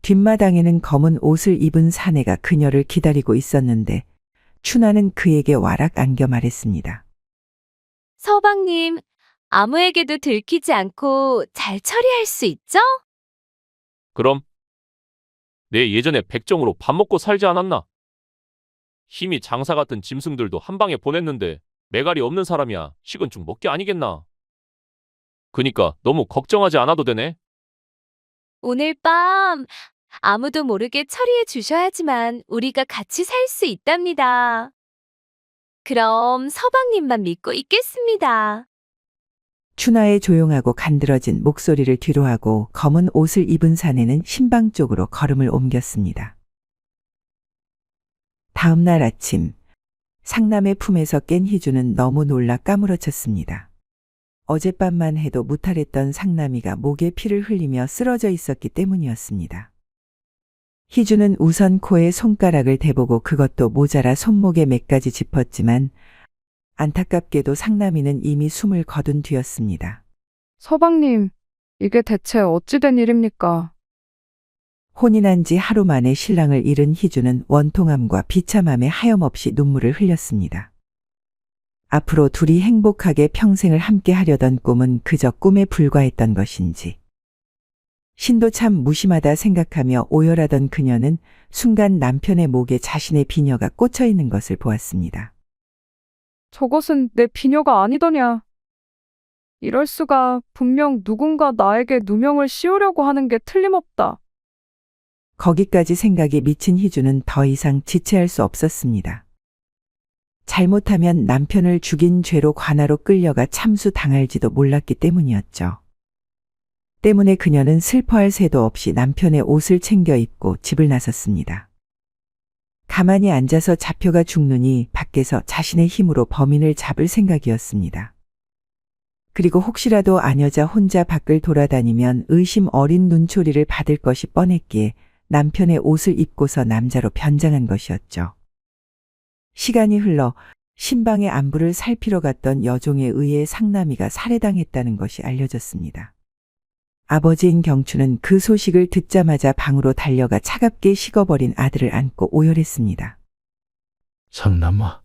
뒷마당에는 검은 옷을 입은 사내가 그녀를 기다리고 있었는데 춘하는 그에게 와락 안겨 말했습니다. 서방님, 아무에게도 들키지 않고 잘 처리할 수 있죠? 그럼 내 예전에 백정으로 밥 먹고 살지 않았나? 힘이 장사 같은 짐승들도 한 방에 보냈는데 매갈이 없는 사람이야 식은 죽 먹기 아니겠나? 그니까 너무 걱정하지 않아도 되네. 오늘 밤 아무도 모르게 처리해 주셔야지만 우리가 같이 살 수 있답니다. 그럼 서방님만 믿고 있겠습니다. 춘하의 조용하고 간드러진 목소리를 뒤로하고 검은 옷을 입은 사내는 신방 쪽으로 걸음을 옮겼습니다. 다음 날 아침, 상남의 품에서 깬 희주는 너무 놀라 까무러쳤습니다. 어젯밤만 해도 무탈했던 상남이가 목에 피를 흘리며 쓰러져 있었기 때문이었습니다. 희주는 우선 코에 손가락을 대보고 그것도 모자라 손목에 몇 가지 짚었지만 안타깝게도 상남이는 이미 숨을 거둔 뒤였습니다. 서방님, 이게 대체 어찌 된 일입니까? 혼이 난 지 하루 만에 신랑을 잃은 희주는 원통함과 비참함에 하염없이 눈물을 흘렸습니다. 앞으로 둘이 행복하게 평생을 함께 하려던 꿈은 그저 꿈에 불과했던 것인지. 신도 참 무심하다 생각하며 오열하던 그녀는 순간 남편의 목에 자신의 비녀가 꽂혀 있는 것을 보았습니다. 저것은 내 비녀가 아니더냐. 이럴 수가. 분명 누군가 나에게 누명을 씌우려고 하는 게 틀림없다. 거기까지 생각이 미친 희주는 더 이상 지체할 수 없었습니다. 잘못하면 남편을 죽인 죄로 관아로 끌려가 참수당할지도 몰랐기 때문이었죠. 때문에 그녀는 슬퍼할 새도 없이 남편의 옷을 챙겨 입고 집을 나섰습니다. 가만히 앉아서 잡혀가 죽느니 밖에서 자신의 힘으로 범인을 잡을 생각이었습니다. 그리고 혹시라도 아녀자 혼자 밖을 돌아다니면 의심 어린 눈초리를 받을 것이 뻔했기에 남편의 옷을 입고서 남자로 변장한 것이었죠. 시간이 흘러 신방의 안부를 살피러 갔던 여종에 의해 상남이가 살해당했다는 것이 알려졌습니다. 아버지인 경추는 그 소식을 듣자마자 방으로 달려가 차갑게 식어버린 아들을 안고 오열했습니다. 상남아,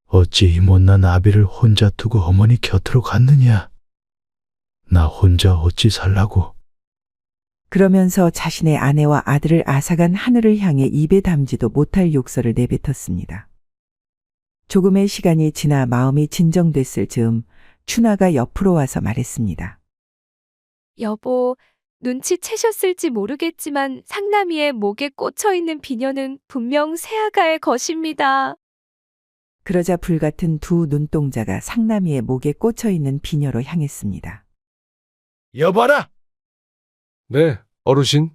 어찌 이 못난 아비를 혼자 두고 어머니 곁으로 갔느냐? 나 혼자 어찌 살라고? 그러면서 자신의 아내와 아들을 앗아간 하늘을 향해 입에 담지도 못할 욕설을 내뱉었습니다. 조금의 시간이 지나 마음이 진정됐을 즈음 춘하가 옆으로 와서 말했습니다. 여보, 눈치채셨을지 모르겠지만 상남이의 목에 꽂혀 있는 비녀는 분명 새아가의 것입니다. 그러자 불같은 두 눈동자가 상남이의 목에 꽂혀 있는 비녀로 향했습니다. 여봐라! 네, 어르신.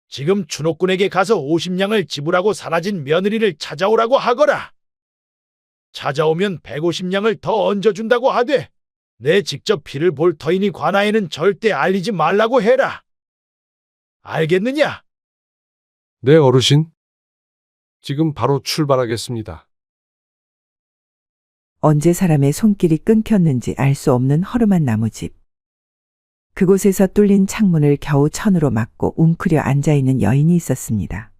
지금 춘옥군에게 가서 50냥을 지불하고 사라진 며느리를 찾아오라고 하거라. 찾아오면 150냥을 더 얹어준다고 하되 내 직접 피를 볼 터이니 관아에는 절대 알리지 말라고 해라. 알겠느냐? 네, 어르신. 지금 바로 출발하겠습니다. 언제 사람의 손길이 끊겼는지 알 수 없는 허름한 나무집. 그곳에서 뚫린 창문을 겨우 천으로 막고 웅크려 앉아있는 여인이 있었습니다.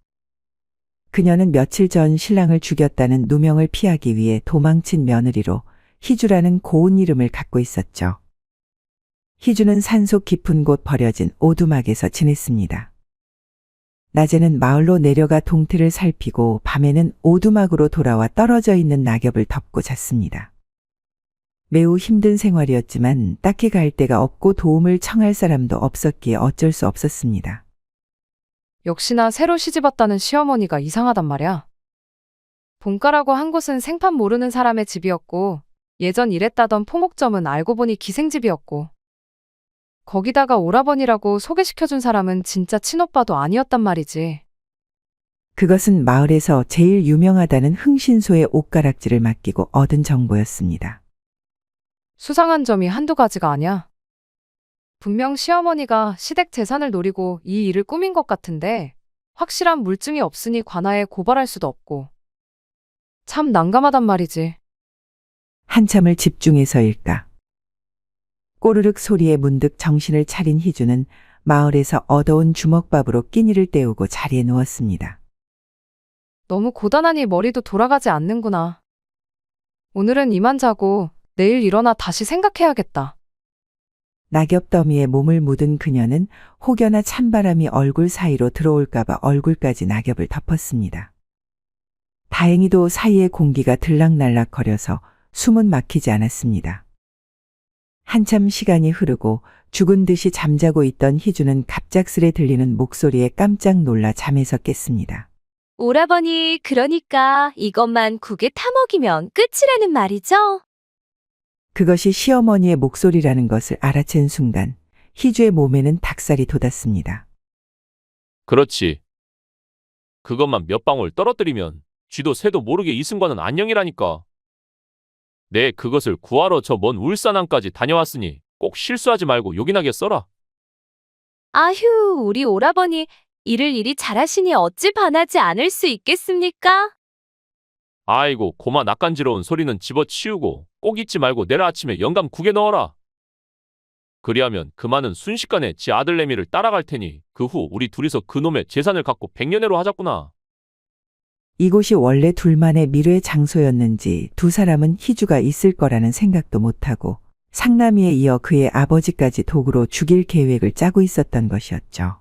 그녀는 며칠 전 신랑을 죽였다는 누명을 피하기 위해 도망친 며느리로 희주라는 고운 이름을 갖고 있었죠. 희주는 산속 깊은 곳 버려진 오두막에서 지냈습니다. 낮에는 마을로 내려가 동태를 살피고 밤에는 오두막으로 돌아와 떨어져 있는 낙엽을 덮고 잤습니다. 매우 힘든 생활이었지만 딱히 갈 데가 없고 도움을 청할 사람도 없었기에 어쩔 수 없었습니다. 역시나 새로 시집왔다는 시어머니가 이상하단 말이야. 본가라고 한 곳은 생판 모르는 사람의 집이었고 예전 일했다던 포목점은 알고 보니 기생집이었고 거기다가 오라버니라고 소개시켜준 사람은 진짜 친오빠도 아니었단 말이지. 그것은 마을에서 제일 유명하다는 흥신소의 옷가락질을 맡기고 얻은 정보였습니다. 수상한 점이 한두 가지가 아니야. 분명 시어머니가 시댁 재산을 노리고 이 일을 꾸민 것 같은데 확실한 물증이 없으니 관아에 고발할 수도 없고. 참 난감하단 말이지. 한참을 집중해서일까. 꼬르륵 소리에 문득 정신을 차린 희주는 마을에서 얻어온 주먹밥으로 끼니를 때우고 자리에 누웠습니다. 너무 고단하니 머리도 돌아가지 않는구나. 오늘은 이만 자고 내일 일어나 다시 생각해야겠다. 낙엽 더미에 몸을 묻은 그녀는 혹여나 찬바람이 얼굴 사이로 들어올까봐 얼굴까지 낙엽을 덮었습니다. 다행히도 사이에 공기가 들락날락거려서 숨은 막히지 않았습니다. 한참 시간이 흐르고 죽은 듯이 잠자고 있던 희주는 갑작스레 들리는 목소리에 깜짝 놀라 잠에서 깼습니다. 오라버니, 그러니까 이것만 국에 타먹이면 끝이라는 말이죠? 그것이 시어머니의 목소리라는 것을 알아챈 순간 희주의 몸에는 닭살이 돋았습니다. 그렇지. 그것만 몇 방울 떨어뜨리면 쥐도 새도 모르게 이승과는 안녕이라니까. 내 그것을 구하러 저 먼 울산항까지 다녀왔으니 꼭 실수하지 말고 요긴하게 써라. 아휴, 우리 오라버니 일을 이리 잘하시니 어찌 반하지 않을 수 있겠습니까? 아이고, 고마 낯간지러운 소리는 집어치우고 꼭 잊지 말고 내일 아침에 영감 국에 넣어라. 그리하면 그만은 순식간에 지 아들 내미를 따라갈 테니 그 후 우리 둘이서 그놈의 재산을 갖고 백년해로 하자꾸나. 이곳이 원래 둘만의 미뢰 장소였는지 두 사람은 희주가 있을 거라는 생각도 못하고 상남이에 이어 그의 아버지까지 도구로 죽일 계획을 짜고 있었던 것이었죠.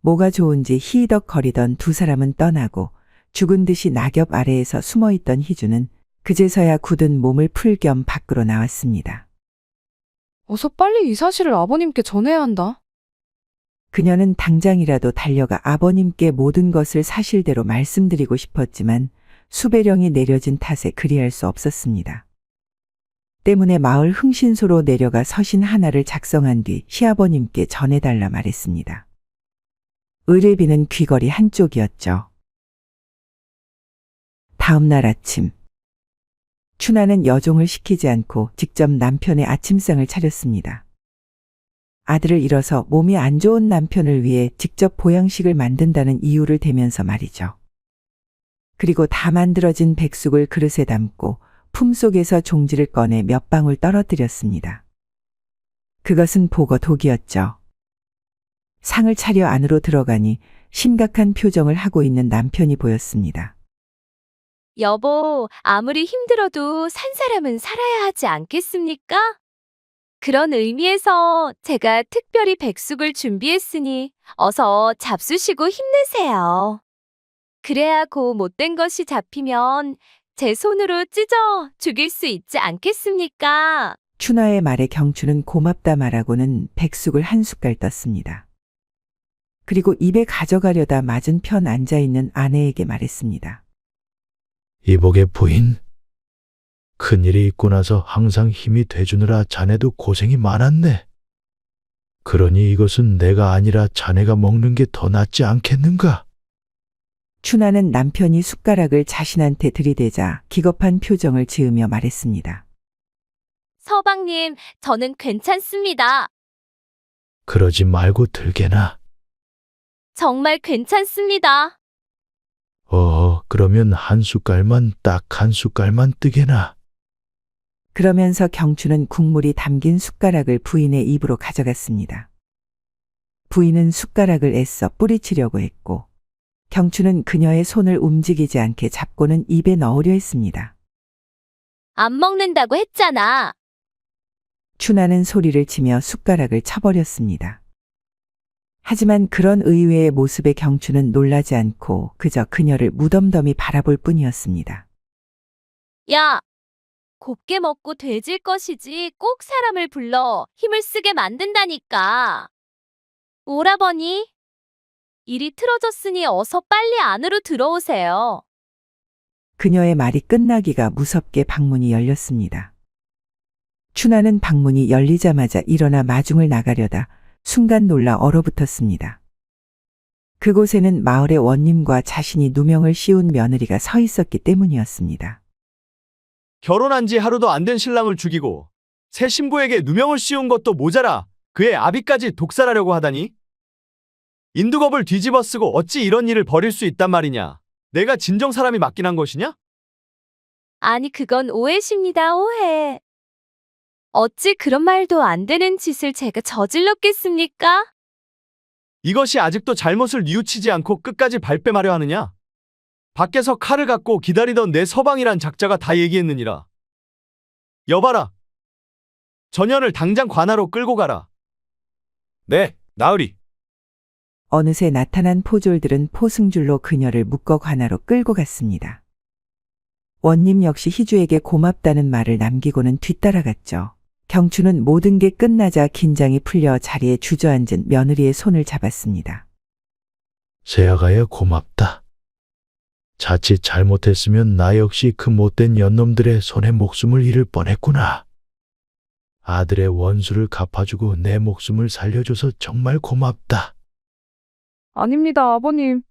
뭐가 좋은지 희덕거리던 두 사람은 떠나고 죽은 듯이 낙엽 아래에서 숨어있던 희주는 그제서야 굳은 몸을 풀 겸 밖으로 나왔습니다. 어서 빨리 이 사실을 아버님께 전해야 한다. 그녀는 당장이라도 달려가 아버님께 모든 것을 사실대로 말씀드리고 싶었지만 수배령이 내려진 탓에 그리할 수 없었습니다. 때문에 마을 흥신소로 내려가 서신 하나를 작성한 뒤 시아버님께 전해달라 말했습니다. 의뢰비는 귀걸이 한쪽이었죠. 다음 날 아침, 춘하는 여종을 시키지 않고 직접 남편의 아침상을 차렸습니다. 아들을 잃어서 몸이 안 좋은 남편을 위해 직접 보양식을 만든다는 이유를 대면서 말이죠. 그리고 다 만들어진 백숙을 그릇에 담고 품속에서 종지를 꺼내 몇 방울 떨어뜨렸습니다. 그것은 보거 독이었죠. 상을 차려 안으로 들어가니 심각한 표정을 하고 있는 남편이 보였습니다. 여보, 아무리 힘들어도 산 사람은 살아야 하지 않겠습니까? 그런 의미에서 제가 특별히 백숙을 준비했으니 어서 잡수시고 힘내세요. 그래야 그 못된 것이 잡히면 제 손으로 찢어 죽일 수 있지 않겠습니까? 춘하의 말에 경추는 고맙다 말하고는 백숙을 한 숟갈 떴습니다. 그리고 입에 가져가려다 맞은편 앉아있는 아내에게 말했습니다. 이복의 부인, 큰일이 있고 나서 항상 힘이 돼주느라 자네도 고생이 많았네. 그러니 이것은 내가 아니라 자네가 먹는 게 더 낫지 않겠는가? 춘하는 남편이 숟가락을 자신한테 들이대자 기겁한 표정을 지으며 말했습니다. 서방님, 저는 괜찮습니다. 그러지 말고 들게나. 정말 괜찮습니다. 그러면 한 숟갈만, 딱 한 숟갈만 뜨게나. 그러면서 경추는 국물이 담긴 숟가락을 부인의 입으로 가져갔습니다. 부인은 숟가락을 애써 뿌리치려고 했고 경추는 그녀의 손을 움직이지 않게 잡고는 입에 넣으려 했습니다. 안 먹는다고 했잖아. 춘하는 소리를 치며 숟가락을 쳐버렸습니다. 하지만 그런 의외의 모습에 경추는 놀라지 않고 그저 그녀를 무덤덤히 바라볼 뿐이었습니다. 야, 곱게 먹고 돼질 것이지 꼭 사람을 불러 힘을 쓰게 만든다니까. 오라버니, 일이 틀어졌으니 어서 빨리 안으로 들어오세요. 그녀의 말이 끝나기가 무섭게 방문이 열렸습니다. 춘하는 방문이 열리자마자 일어나 마중을 나가려다 순간 놀라 얼어붙었습니다. 그곳에는 마을의 원님과 자신이 누명을 씌운 며느리가 서 있었기 때문이었습니다. 결혼한 지 하루도 안 된 신랑을 죽이고 새 신부에게 누명을 씌운 것도 모자라 그의 아비까지 독살하려고 하다니? 인두겁을 뒤집어 쓰고 어찌 이런 일을 벌일 수 있단 말이냐? 내가 진정 사람이 맞긴 한 것이냐? 아니, 그건 오해십니다, 오해. 어찌 그런 말도 안 되는 짓을 제가 저질렀겠습니까? 이것이 아직도 잘못을 뉘우치지 않고 끝까지 발뺌하려 하느냐? 밖에서 칼을 갖고 기다리던 내 서방이란 작자가 다 얘기했느니라. 여봐라. 전현을 당장 관하로 끌고 가라. 네, 나으리. 어느새 나타난 포졸들은 포승줄로 그녀를 묶어 관하로 끌고 갔습니다. 원님 역시 희주에게 고맙다는 말을 남기고는 뒤따라갔죠. 경추는 모든 게 끝나자 긴장이 풀려 자리에 주저앉은 며느리의 손을 잡았습니다. 새아가야 고맙다. 자칫 잘못했으면 나 역시 그 못된 연놈들의 손에 목숨을 잃을 뻔했구나. 아들의 원수를 갚아주고 내 목숨을 살려줘서 정말 고맙다. 아닙니다, 아버님.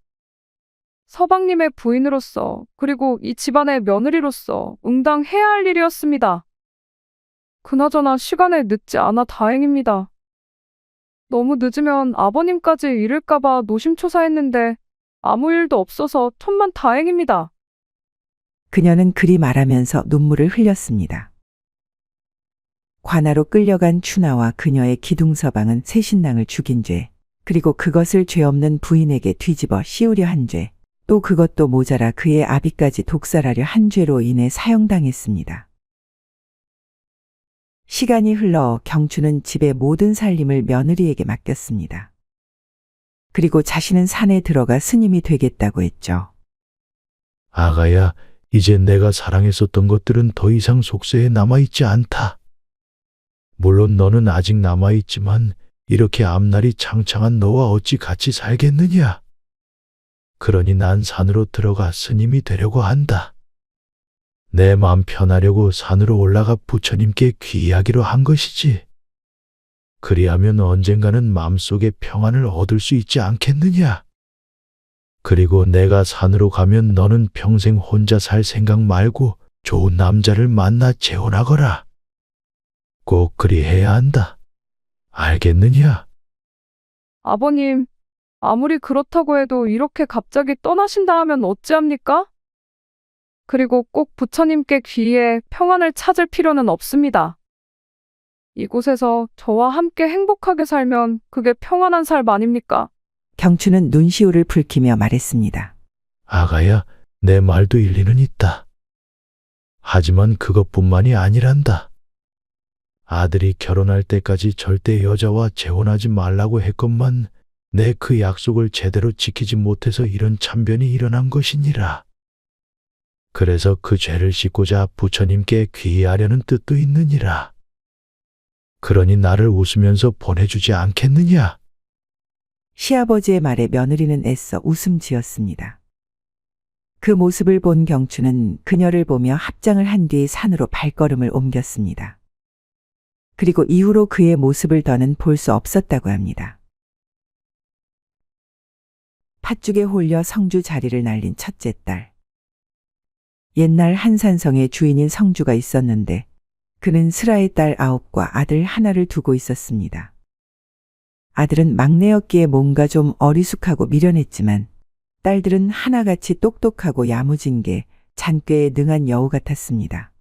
서방님의 부인으로서 그리고 이 집안의 며느리로서 응당해야 할 일이었습니다. 그나저나 시간에 늦지 않아 다행입니다. 너무 늦으면 아버님까지 잃을까봐 노심초사했는데 아무 일도 없어서 천만 다행입니다. 그녀는 그리 말하면서 눈물을 흘렸습니다. 관아로 끌려간 추나와 그녀의 기둥서방은 새 신랑을 죽인 죄, 그리고 그것을 죄 없는 부인에게 뒤집어 씌우려 한 죄, 또 그것도 모자라 그의 아비까지 독살하려 한 죄로 인해 사형당했습니다. 시간이 흘러 경추는 집의 모든 살림을 며느리에게 맡겼습니다. 그리고 자신은 산에 들어가 스님이 되겠다고 했죠. 아가야, 이제 내가 사랑했었던 것들은 더 이상 속세에 남아있지 않다. 물론 너는 아직 남아있지만 이렇게 앞날이 창창한 너와 어찌 같이 살겠느냐? 그러니 난 산으로 들어가 스님이 되려고 한다. 내 마음 편하려고 산으로 올라가 부처님께 귀의하기로 한 것이지. 그리하면 언젠가는 마음속에 평안을 얻을 수 있지 않겠느냐? 그리고 내가 산으로 가면 너는 평생 혼자 살 생각 말고 좋은 남자를 만나 재혼하거라. 꼭 그리 해야 한다. 알겠느냐? 아버님, 아무리 그렇다고 해도 이렇게 갑자기 떠나신다 하면 어찌합니까? 그리고 꼭 부처님께 귀의해 평안을 찾을 필요는 없습니다. 이곳에서 저와 함께 행복하게 살면 그게 평안한 삶 아닙니까? 경추는 눈시울을 붉히며 말했습니다. 아가야, 내 말도 일리는 있다. 하지만 그것뿐만이 아니란다. 아들이 결혼할 때까지 절대 여자와 재혼하지 말라고 했건만 내 그 약속을 제대로 지키지 못해서 이런 참변이 일어난 것이니라. 그래서 그 죄를 씻고자 부처님께 귀의하려는 뜻도 있느니라. 그러니 나를 웃으면서 보내주지 않겠느냐? 시아버지의 말에 며느리는 애써 웃음 지었습니다. 그 모습을 본 경추는 그녀를 보며 합장을 한 뒤 산으로 발걸음을 옮겼습니다. 그리고 이후로 그의 모습을 더는 볼 수 없었다고 합니다. 팥죽에 홀려 성주 자리를 날린 첫째 딸. 옛날 한산성에 주인인 성주가 있었는데 그는 슬아의 딸 9과 아들 하나를 두고 있었습니다. 아들은 막내였기에 뭔가 좀 어리숙하고 미련했지만 딸들은 하나같이 똑똑하고 야무진 게 잔꾀에 능한 여우 같았습니다.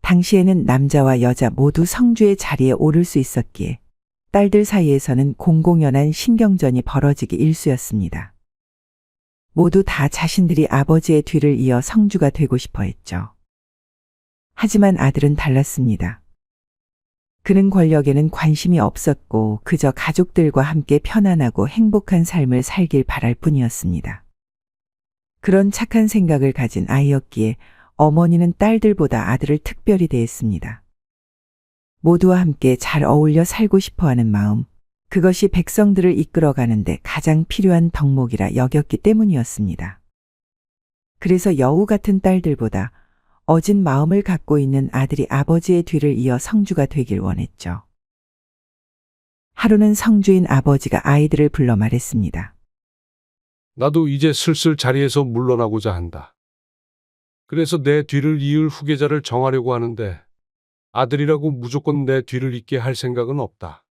당시에는 남자와 여자 모두 성주의 자리에 오를 수 있었기에 딸들 사이에서는 공공연한 신경전이 벌어지기 일쑤였습니다. 모두 다 자신들이 아버지의 뒤를 이어 성주가 되고 싶어 했죠. 하지만 아들은 달랐습니다. 그는 권력에는 관심이 없었고 그저 가족들과 함께 편안하고 행복한 삶을 살길 바랄 뿐이었습니다. 그런 착한 생각을 가진 아이였기에 어머니는 딸들보다 아들을 특별히 대했습니다. 모두와 함께 잘 어울려 살고 싶어하는 마음, 그것이 백성들을 이끌어가는데 가장 필요한 덕목이라 여겼기 때문이었습니다. 그래서 여우 같은 딸들보다 어진 마음을 갖고 있는 아들이 아버지의 뒤를 이어 성주가 되길 원했죠. 하루는 성주인 아버지가 아이들을 불러 말했습니다. 나도 이제 슬슬 자리에서 물러나고자 한다. 그래서 내 뒤를 이을 후계자를 정하려고 하는데 아들이라고 무조건 내 뒤를 잇게 할 생각은 없다.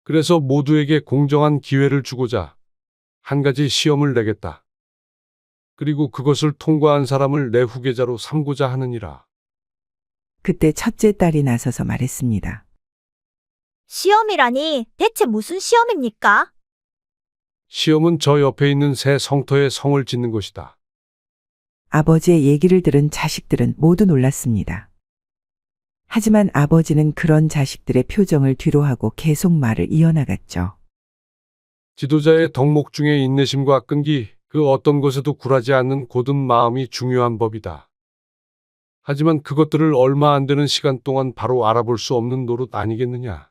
그래서 모두에게 공정한 기회를 주고자 한 가지 시험을 내겠다. 그리고 그것을 통과한 사람을 내 후계자로 삼고자 하느니라. 그때 첫째 딸이 나서서 말했습니다. 시험이라니 대체 무슨 시험입니까? 시험은 저 옆에 있는 새 성터에 성을 짓는 것이다. 아버지의 얘기를 들은 자식들은 모두 놀랐습니다. 하지만 아버지는 그런 자식들의 표정을 뒤로하고 계속 말을 이어나갔죠. 지도자의 덕목 중에 인내심과 끈기, 그 어떤 것에도 굴하지 않는 고든 마음이 중요한 법이다. 하지만 그것들을 얼마 안 되는 시간 동안 바로 알아볼 수 없는 노릇 아니겠느냐.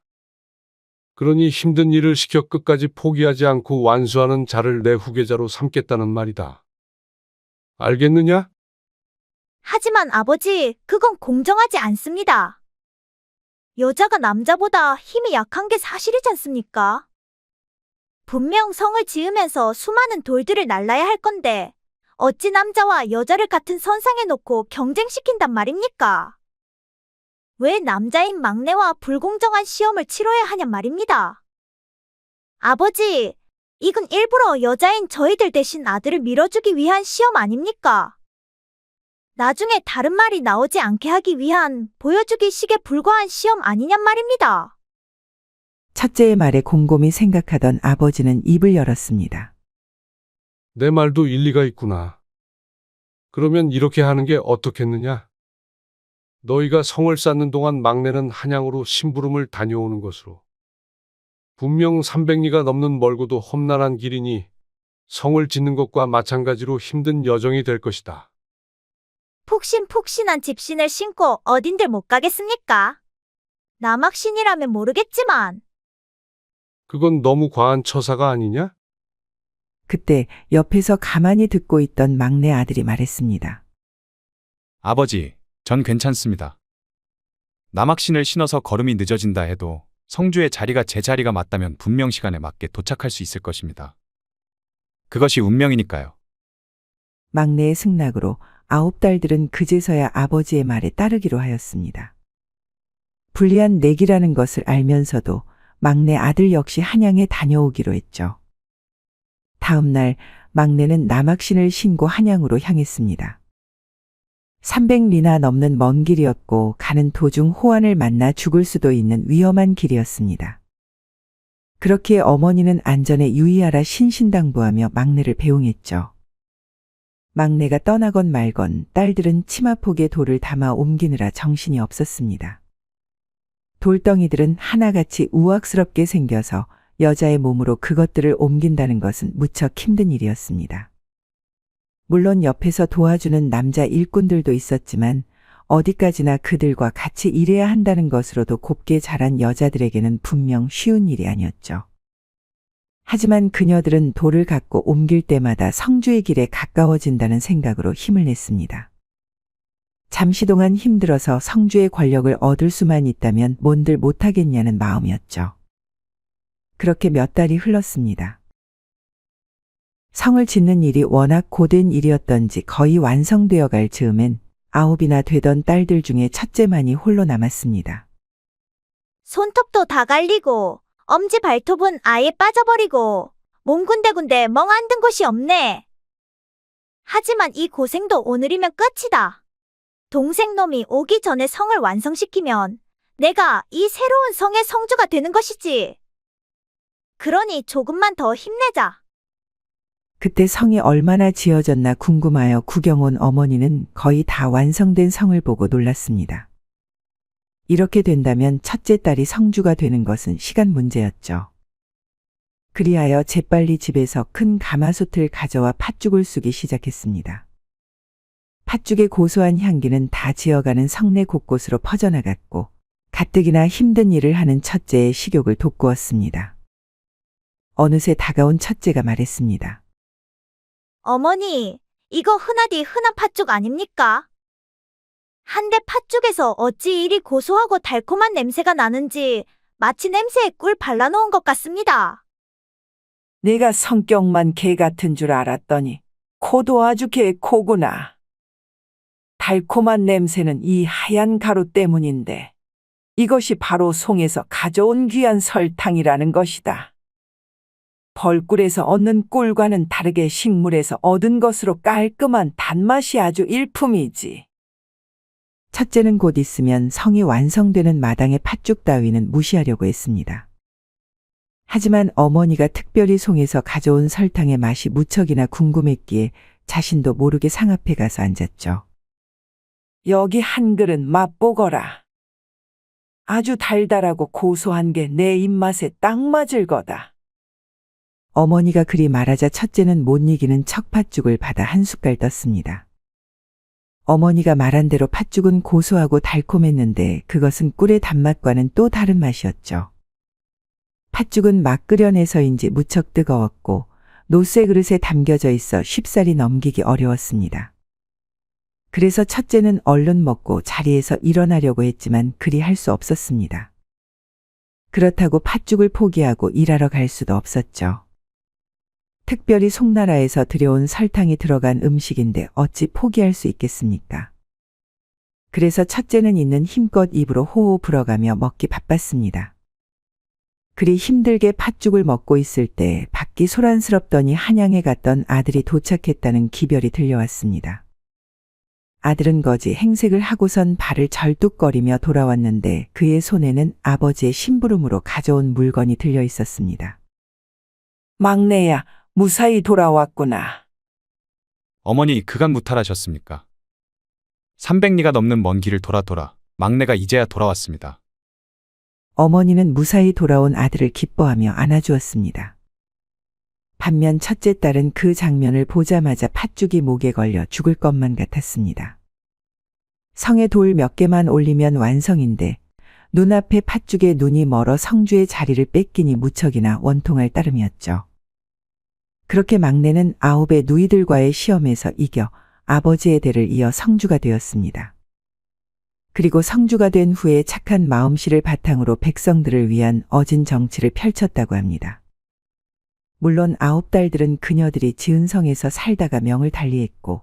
그러니 힘든 일을 시켜 끝까지 포기하지 않고 완수하는 자를 내 후계자로 삼겠다는 말이다. 알겠느냐? 하지만 아버지, 그건 공정하지 않습니다. 여자가 남자보다 힘이 약한 게 사실이지 않습니까? 분명 성을 지으면서 수많은 돌들을 날라야 할 건데 어찌 남자와 여자를 같은 선상에 놓고 경쟁시킨단 말입니까? 왜 남자인 막내와 불공정한 시험을 치러야 하냔 말입니다. 아버지, 이건 일부러 여자인 저희들 대신 아들을 밀어주기 위한 시험 아닙니까? 나중에 다른 말이 나오지 않게 하기 위한 보여주기 식에 불과한 시험 아니냔 말입니다. 첫째의 말에 곰곰이 생각하던 아버지는 입을 열었습니다. 내 말도 일리가 있구나. 그러면 이렇게 하는 게 어떻겠느냐? 너희가 성을 쌓는 동안 막내는 한양으로 심부름을 다녀오는 것으로. 분명 300리가 넘는 멀고도 험난한 길이니 성을 짓는 것과 마찬가지로 힘든 여정이 될 것이다. 푹신푹신한 집신을 신고 어딘들 못 가겠습니까? 남학신이라면 모르겠지만 그건 너무 과한 처사가 아니냐? 그때 옆에서 가만히 듣고 있던 막내 아들이 말했습니다. 아버지, 전 괜찮습니다. 남학신을 신어서 걸음이 늦어진다 해도 성주의 자리가 제 자리가 맞다면 분명 시간에 맞게 도착할 수 있을 것입니다. 그것이 운명이니까요. 막내의 승낙으로 9딸들은 그제서야 아버지의 말에 따르기로 하였습니다. 불리한 내기라는 것을 알면서도 막내 아들 역시 한양에 다녀오기로 했죠. 다음 날 막내는 남학신을 신고 한양으로 향했습니다. 300리나 넘는 먼 길이었고 가는 도중 호환을 만나 죽을 수도 있는 위험한 길이었습니다. 그렇기에 어머니는 안전에 유의하라 신신당부하며 막내를 배웅했죠. 막내가 떠나건 말건 딸들은 치마폭에 돌을 담아 옮기느라 정신이 없었습니다. 돌덩이들은 하나같이 우악스럽게 생겨서 여자의 몸으로 그것들을 옮긴다는 것은 무척 힘든 일이었습니다. 물론 옆에서 도와주는 남자 일꾼들도 있었지만 어디까지나 그들과 같이 일해야 한다는 것으로도 곱게 자란 여자들에게는 분명 쉬운 일이 아니었죠. 하지만 그녀들은 돌을 갖고 옮길 때마다 성주의 길에 가까워진다는 생각으로 힘을 냈습니다. 잠시 동안 힘들어서 성주의 권력을 얻을 수만 있다면 뭔들 못하겠냐는 마음이었죠. 그렇게 몇 달이 흘렀습니다. 성을 짓는 일이 워낙 고된 일이었던지 거의 완성되어 갈 즈음엔 9이나 되던 딸들 중에 첫째만이 홀로 남았습니다. 손톱도 다 갈리고 엄지 발톱은 아예 빠져버리고 몸 군데군데 멍 안 든 곳이 없네. 하지만 이 고생도 오늘이면 끝이다. 동생 놈이 오기 전에 성을 완성시키면 내가 이 새로운 성의 성주가 되는 것이지. 그러니 조금만 더 힘내자. 그때 성이 얼마나 지어졌나 궁금하여 구경 온 어머니는 거의 다 완성된 성을 보고 놀랐습니다. 이렇게 된다면 첫째 딸이 성주가 되는 것은 시간 문제였죠. 그리하여 재빨리 집에서 큰 가마솥을 가져와 팥죽을 쑤기 시작했습니다. 팥죽의 고소한 향기는 다 지어가는 성내 곳곳으로 퍼져나갔고 가뜩이나 힘든 일을 하는 첫째의 식욕을 돋구었습니다. 어느새 다가온 첫째가 말했습니다. 어머니, 이거 흔하디 흔한 팥죽 아닙니까? 한데 팥죽에서 어찌 이리 고소하고 달콤한 냄새가 나는지 마치 냄새에 꿀 발라놓은 것 같습니다. 내가 성격만 개 같은 줄 알았더니 코도 아주 개 코구나. 달콤한 냄새는 이 하얀 가루 때문인데 이것이 바로 송에서 가져온 귀한 설탕이라는 것이다. 벌꿀에서 얻는 꿀과는 다르게 식물에서 얻은 것으로 깔끔한 단맛이 아주 일품이지. 첫째는 곧 있으면 성이 완성되는 마당의 팥죽 따위는 무시하려고 했습니다. 하지만 어머니가 특별히 송에서 가져온 설탕의 맛이 무척이나 궁금했기에 자신도 모르게 상 앞에 가서 앉았죠. 여기 한 그릇 맛보거라. 아주 달달하고 고소한 게 내 입맛에 딱 맞을 거다. 어머니가 그리 말하자 첫째는 못 이기는 척 팥죽을 받아 한 숟갈 떴습니다. 어머니가 말한 대로 팥죽은 고소하고 달콤했는데 그것은 꿀의 단맛과는 또 다른 맛이었죠. 팥죽은 막 끓여내서인지 무척 뜨거웠고 노쇠 그릇에 담겨져 있어 쉽사리 넘기기 어려웠습니다. 그래서 첫째는 얼른 먹고 자리에서 일어나려고 했지만 그리 할 수 없었습니다. 그렇다고 팥죽을 포기하고 일하러 갈 수도 없었죠. 특별히 송나라에서 들여온 설탕이 들어간 음식인데 어찌 포기할 수 있겠습니까? 그래서 첫째는 있는 힘껏 입으로 호호 불어가며 먹기 바빴습니다. 그리 힘들게 팥죽을 먹고 있을 때 밖이 소란스럽더니 한양에 갔던 아들이 도착했다는 기별이 들려왔습니다. 아들은 거지 행색을 하고선 발을 절뚝거리며 돌아왔는데 그의 손에는 아버지의 심부름으로 가져온 물건이 들려 있었습니다. 막내야, 무사히 돌아왔구나. 어머니 그간 무탈하셨습니까? 300리가 넘는 먼 길을 돌아 막내가 이제야 돌아왔습니다. 어머니는 무사히 돌아온 아들을 기뻐하며 안아주었습니다. 반면 첫째 딸은 그 장면을 보자마자 팥죽이 목에 걸려 죽을 것만 같았습니다. 성에 돌 몇 개만 올리면 완성인데 눈앞에 팥죽에 눈이 멀어 성주의 자리를 뺏기니 무척이나 원통할 따름이었죠. 그렇게 막내는 9의 누이들과의 시험에서 이겨 아버지의 대를 이어 성주가 되었습니다. 그리고 성주가 된 후에 착한 마음씨를 바탕으로 백성들을 위한 어진 정치를 펼쳤다고 합니다. 물론 9딸들은 그녀들이 지은 성에서 살다가 명을 달리했고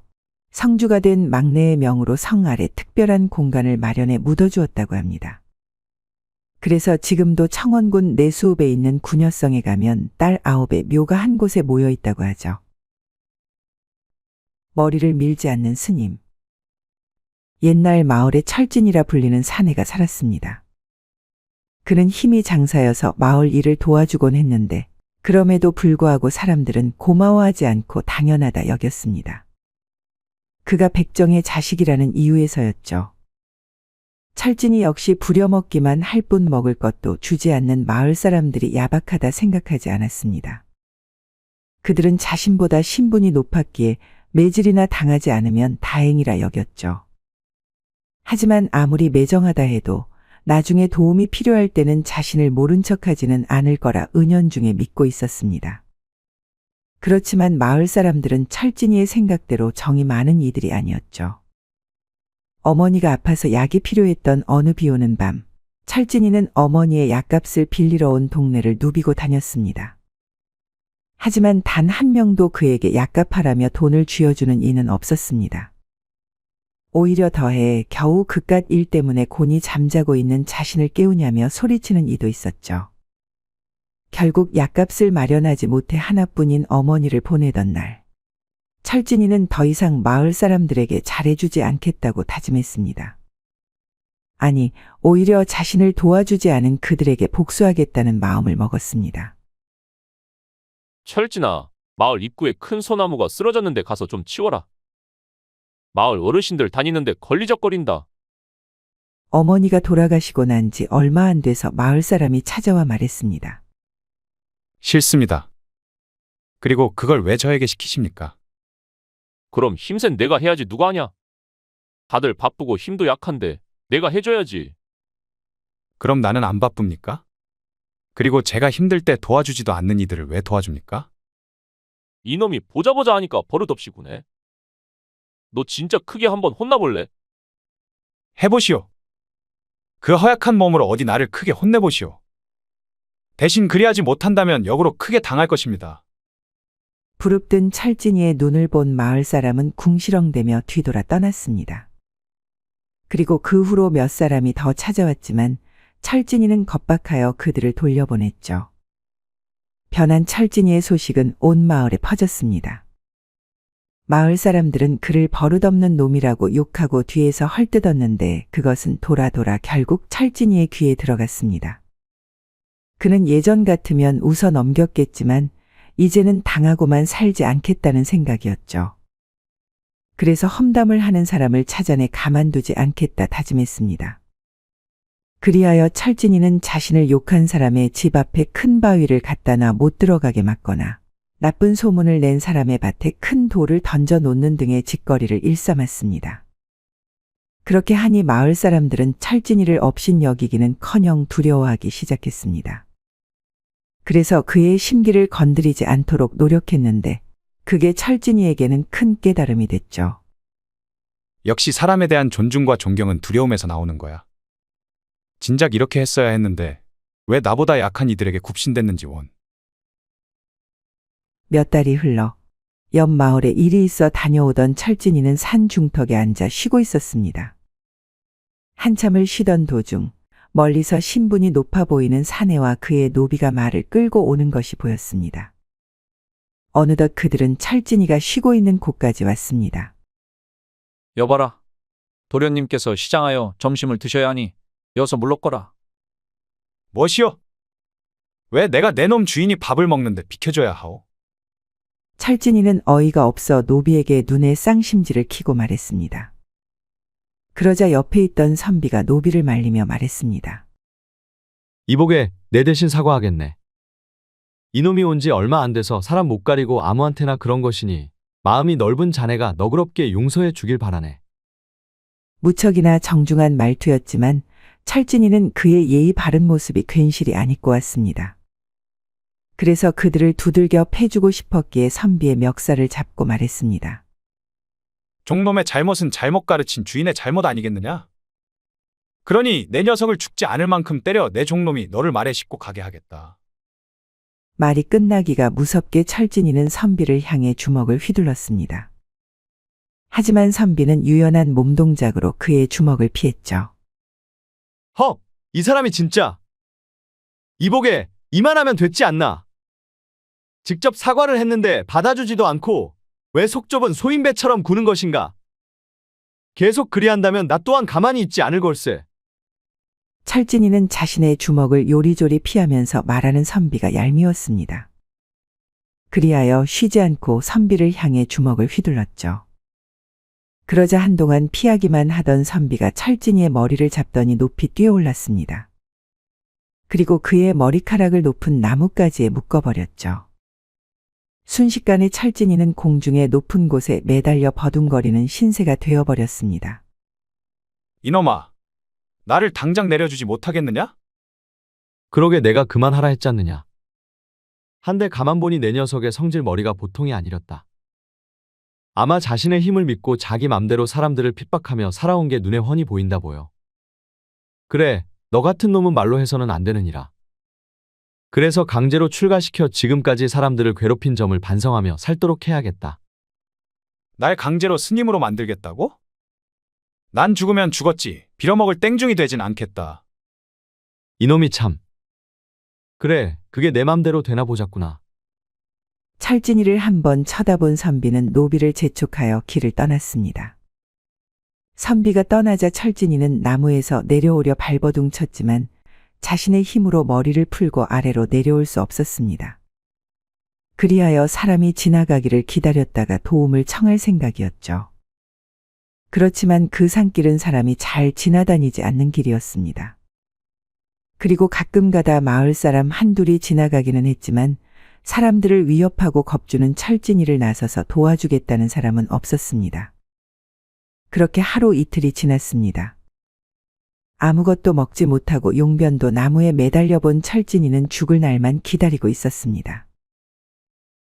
성주가 된 막내의 명으로 성 아래 특별한 공간을 마련해 묻어주었다고 합니다. 그래서 지금도 청원군 내수읍에 있는 구녀성에 가면 딸 9의 묘가 한 곳에 모여 있다고 하죠. 머리를 밀지 않는 스님. 옛날 마을에 철진이라 불리는 사내가 살았습니다. 그는 힘이 장사여서 마을 일을 도와주곤 했는데 그럼에도 불구하고 사람들은 고마워하지 않고 당연하다 여겼습니다. 그가 백정의 자식이라는 이유에서였죠. 철진이 역시 부려먹기만 할 뿐 먹을 것도 주지 않는 마을 사람들이 야박하다 생각하지 않았습니다. 그들은 자신보다 신분이 높았기에 매질이나 당하지 않으면 다행이라 여겼죠. 하지만 아무리 매정하다 해도 나중에 도움이 필요할 때는 자신을 모른 척하지는 않을 거라 은연중에 믿고 있었습니다. 그렇지만 마을 사람들은 철진이의 생각대로 정이 많은 이들이 아니었죠. 어머니가 아파서 약이 필요했던 어느 비 오는 밤, 철진이는 어머니의 약값을 빌리러 온 동네를 누비고 다녔습니다. 하지만 단 한 명도 그에게 약값하라며 돈을 쥐어주는 이는 없었습니다. 오히려 더해 겨우 그깟 일 때문에 곤히 잠자고 있는 자신을 깨우냐며 소리치는 이도 있었죠. 결국 약값을 마련하지 못해 하나뿐인 어머니를 보내던 날, 철진이는 더 이상 마을 사람들에게 잘해주지 않겠다고 다짐했습니다. 아니, 오히려 자신을 도와주지 않은 그들에게 복수하겠다는 마음을 먹었습니다. 철진아, 마을 입구에 큰 소나무가 쓰러졌는데 가서 좀 치워라. 마을 어르신들 다니는데 걸리적거린다. 어머니가 돌아가시고 난 지 얼마 안 돼서 마을 사람이 찾아와 말했습니다. 싫습니다. 그리고 그걸 왜 저에게 시키십니까? 그럼 힘센 내가 해야지 누가 하냐? 다들 바쁘고 힘도 약한데 내가 해줘야지. 그럼 나는 안 바쁩니까? 그리고 제가 힘들 때 도와주지도 않는 이들을 왜 도와줍니까? 이놈이 보자 하니까 버릇없이 구네. 너 진짜 크게 한번 혼나볼래? 해보시오. 그 허약한 몸으로 어디 나를 크게 혼내보시오. 대신 그리하지 못한다면 역으로 크게 당할 것입니다. 부릅뜬 철진이의 눈을 본 마을 사람은 궁시렁대며 뒤돌아 떠났습니다. 그리고 그 후로 몇 사람이 더 찾아왔지만 철진이는 겁박하여 그들을 돌려보냈죠. 변한 철진이의 소식은 온 마을에 퍼졌습니다. 마을 사람들은 그를 버릇없는 놈이라고 욕하고 뒤에서 헐뜯었는데 그것은 돌아 결국 철진이의 귀에 들어갔습니다. 그는 예전 같으면 웃어 넘겼겠지만 이제는 당하고만 살지 않겠다는 생각이었죠. 그래서 험담을 하는 사람을 찾아내 가만두지 않겠다 다짐했습니다. 그리하여 철진이는 자신을 욕한 사람의 집 앞에 큰 바위를 갖다 놔 못 들어가게 막거나 나쁜 소문을 낸 사람의 밭에 큰 돌을 던져 놓는 등의 짓거리를 일삼았습니다. 그렇게 하니 마을 사람들은 철진이를 업신여기기는커녕 두려워하기 시작했습니다. 그래서 그의 심기를 건드리지 않도록 노력했는데 그게 철진이에게는 큰 깨달음이 됐죠. 역시 사람에 대한 존중과 존경은 두려움에서 나오는 거야. 진작 이렇게 했어야 했는데 왜 나보다 약한 이들에게 굽신댔는지 원. 몇 달이 흘러 옆 마을에 일이 있어 다녀오던 철진이는 산 중턱에 앉아 쉬고 있었습니다. 한참을 쉬던 도중 멀리서 신분이 높아 보이는 사내와 그의 노비가 말을 끌고 오는 것이 보였습니다. 어느덧 그들은 철진이가 쉬고 있는 곳까지 왔습니다. 여봐라. 도련님께서 시장하여 점심을 드셔야 하니 여서 물러거라. 뭐시오? 왜 내가 내 놈 주인이 밥을 먹는데 비켜줘야 하오? 철진이는 어이가 없어 노비에게 눈에 쌍심지를 키고 말했습니다. 그러자 옆에 있던 선비가 노비를 말리며 말했습니다. 이복에 내 대신 사과하겠네. 이놈이 온 지 얼마 안 돼서 사람 못 가리고 아무한테나 그런 것이니 마음이 넓은 자네가 너그럽게 용서해 주길 바라네. 무척이나 정중한 말투였지만 철진이는 그의 예의 바른 모습이 괜시리 안 입고 왔습니다. 그래서 그들을 두들겨 패주고 싶었기에 선비의 멱살을 잡고 말했습니다. 종놈의 잘못은 잘못 가르친 주인의 잘못 아니겠느냐? 그러니 내 녀석을 죽지 않을 만큼 때려 내 종놈이 너를 말에 싣고 가게 하겠다. 말이 끝나기가 무섭게 철진이는 선비를 향해 주먹을 휘둘렀습니다. 하지만 선비는 유연한 몸동작으로 그의 주먹을 피했죠. 허! 이 사람이 진짜! 이복에 이만하면 됐지 않나? 직접 사과를 했는데 받아주지도 않고 왜 속 좁은 소인배처럼 구는 것인가? 계속 그리한다면 나 또한 가만히 있지 않을 걸세. 철진이는 자신의 주먹을 요리조리 피하면서 말하는 선비가 얄미웠습니다. 그리하여 쉬지 않고 선비를 향해 주먹을 휘둘렀죠. 그러자 한동안 피하기만 하던 선비가 철진이의 머리를 잡더니 높이 뛰어올랐습니다. 그리고 그의 머리카락을 높은 나뭇가지에 묶어버렸죠. 순식간에 철진이는 공중의 높은 곳에 매달려 버둥거리는 신세가 되어버렸습니다. 이놈아, 나를 당장 내려주지 못하겠느냐? 그러게 내가 그만하라 했잖느냐. 한데 가만 보니 내 녀석의 성질 머리가 보통이 아니렸다. 아마 자신의 힘을 믿고 자기 맘대로 사람들을 핍박하며 살아온 게 눈에 훤히 보인다 보여. 그래, 너 같은 놈은 말로 해서는 안 되느니라. 그래서 강제로 출가시켜 지금까지 사람들을 괴롭힌 점을 반성하며 살도록 해야겠다. 날 강제로 스님으로 만들겠다고? 난 죽으면 죽었지 빌어먹을 땡중이 되진 않겠다. 이놈이 참. 그래, 그게 내 맘대로 되나 보자꾸나. 철진이를 한번 쳐다본 선비는 노비를 재촉하여 길을 떠났습니다. 선비가 떠나자 철진이는 나무에서 내려오려 발버둥 쳤지만 자신의 힘으로 머리를 풀고 아래로 내려올 수 없었습니다. 그리하여 사람이 지나가기를 기다렸다가 도움을 청할 생각이었죠. 그렇지만 그 산길은 사람이 잘 지나다니지 않는 길이었습니다. 그리고 가끔가다 마을 사람 한둘이 지나가기는 했지만 사람들을 위협하고 겁주는 철진이를 나서서 도와주겠다는 사람은 없었습니다. 그렇게 하루 이틀이 지났습니다. 아무것도 먹지 못하고 용변도 나무에 매달려 본 철진이는 죽을 날만 기다리고 있었습니다.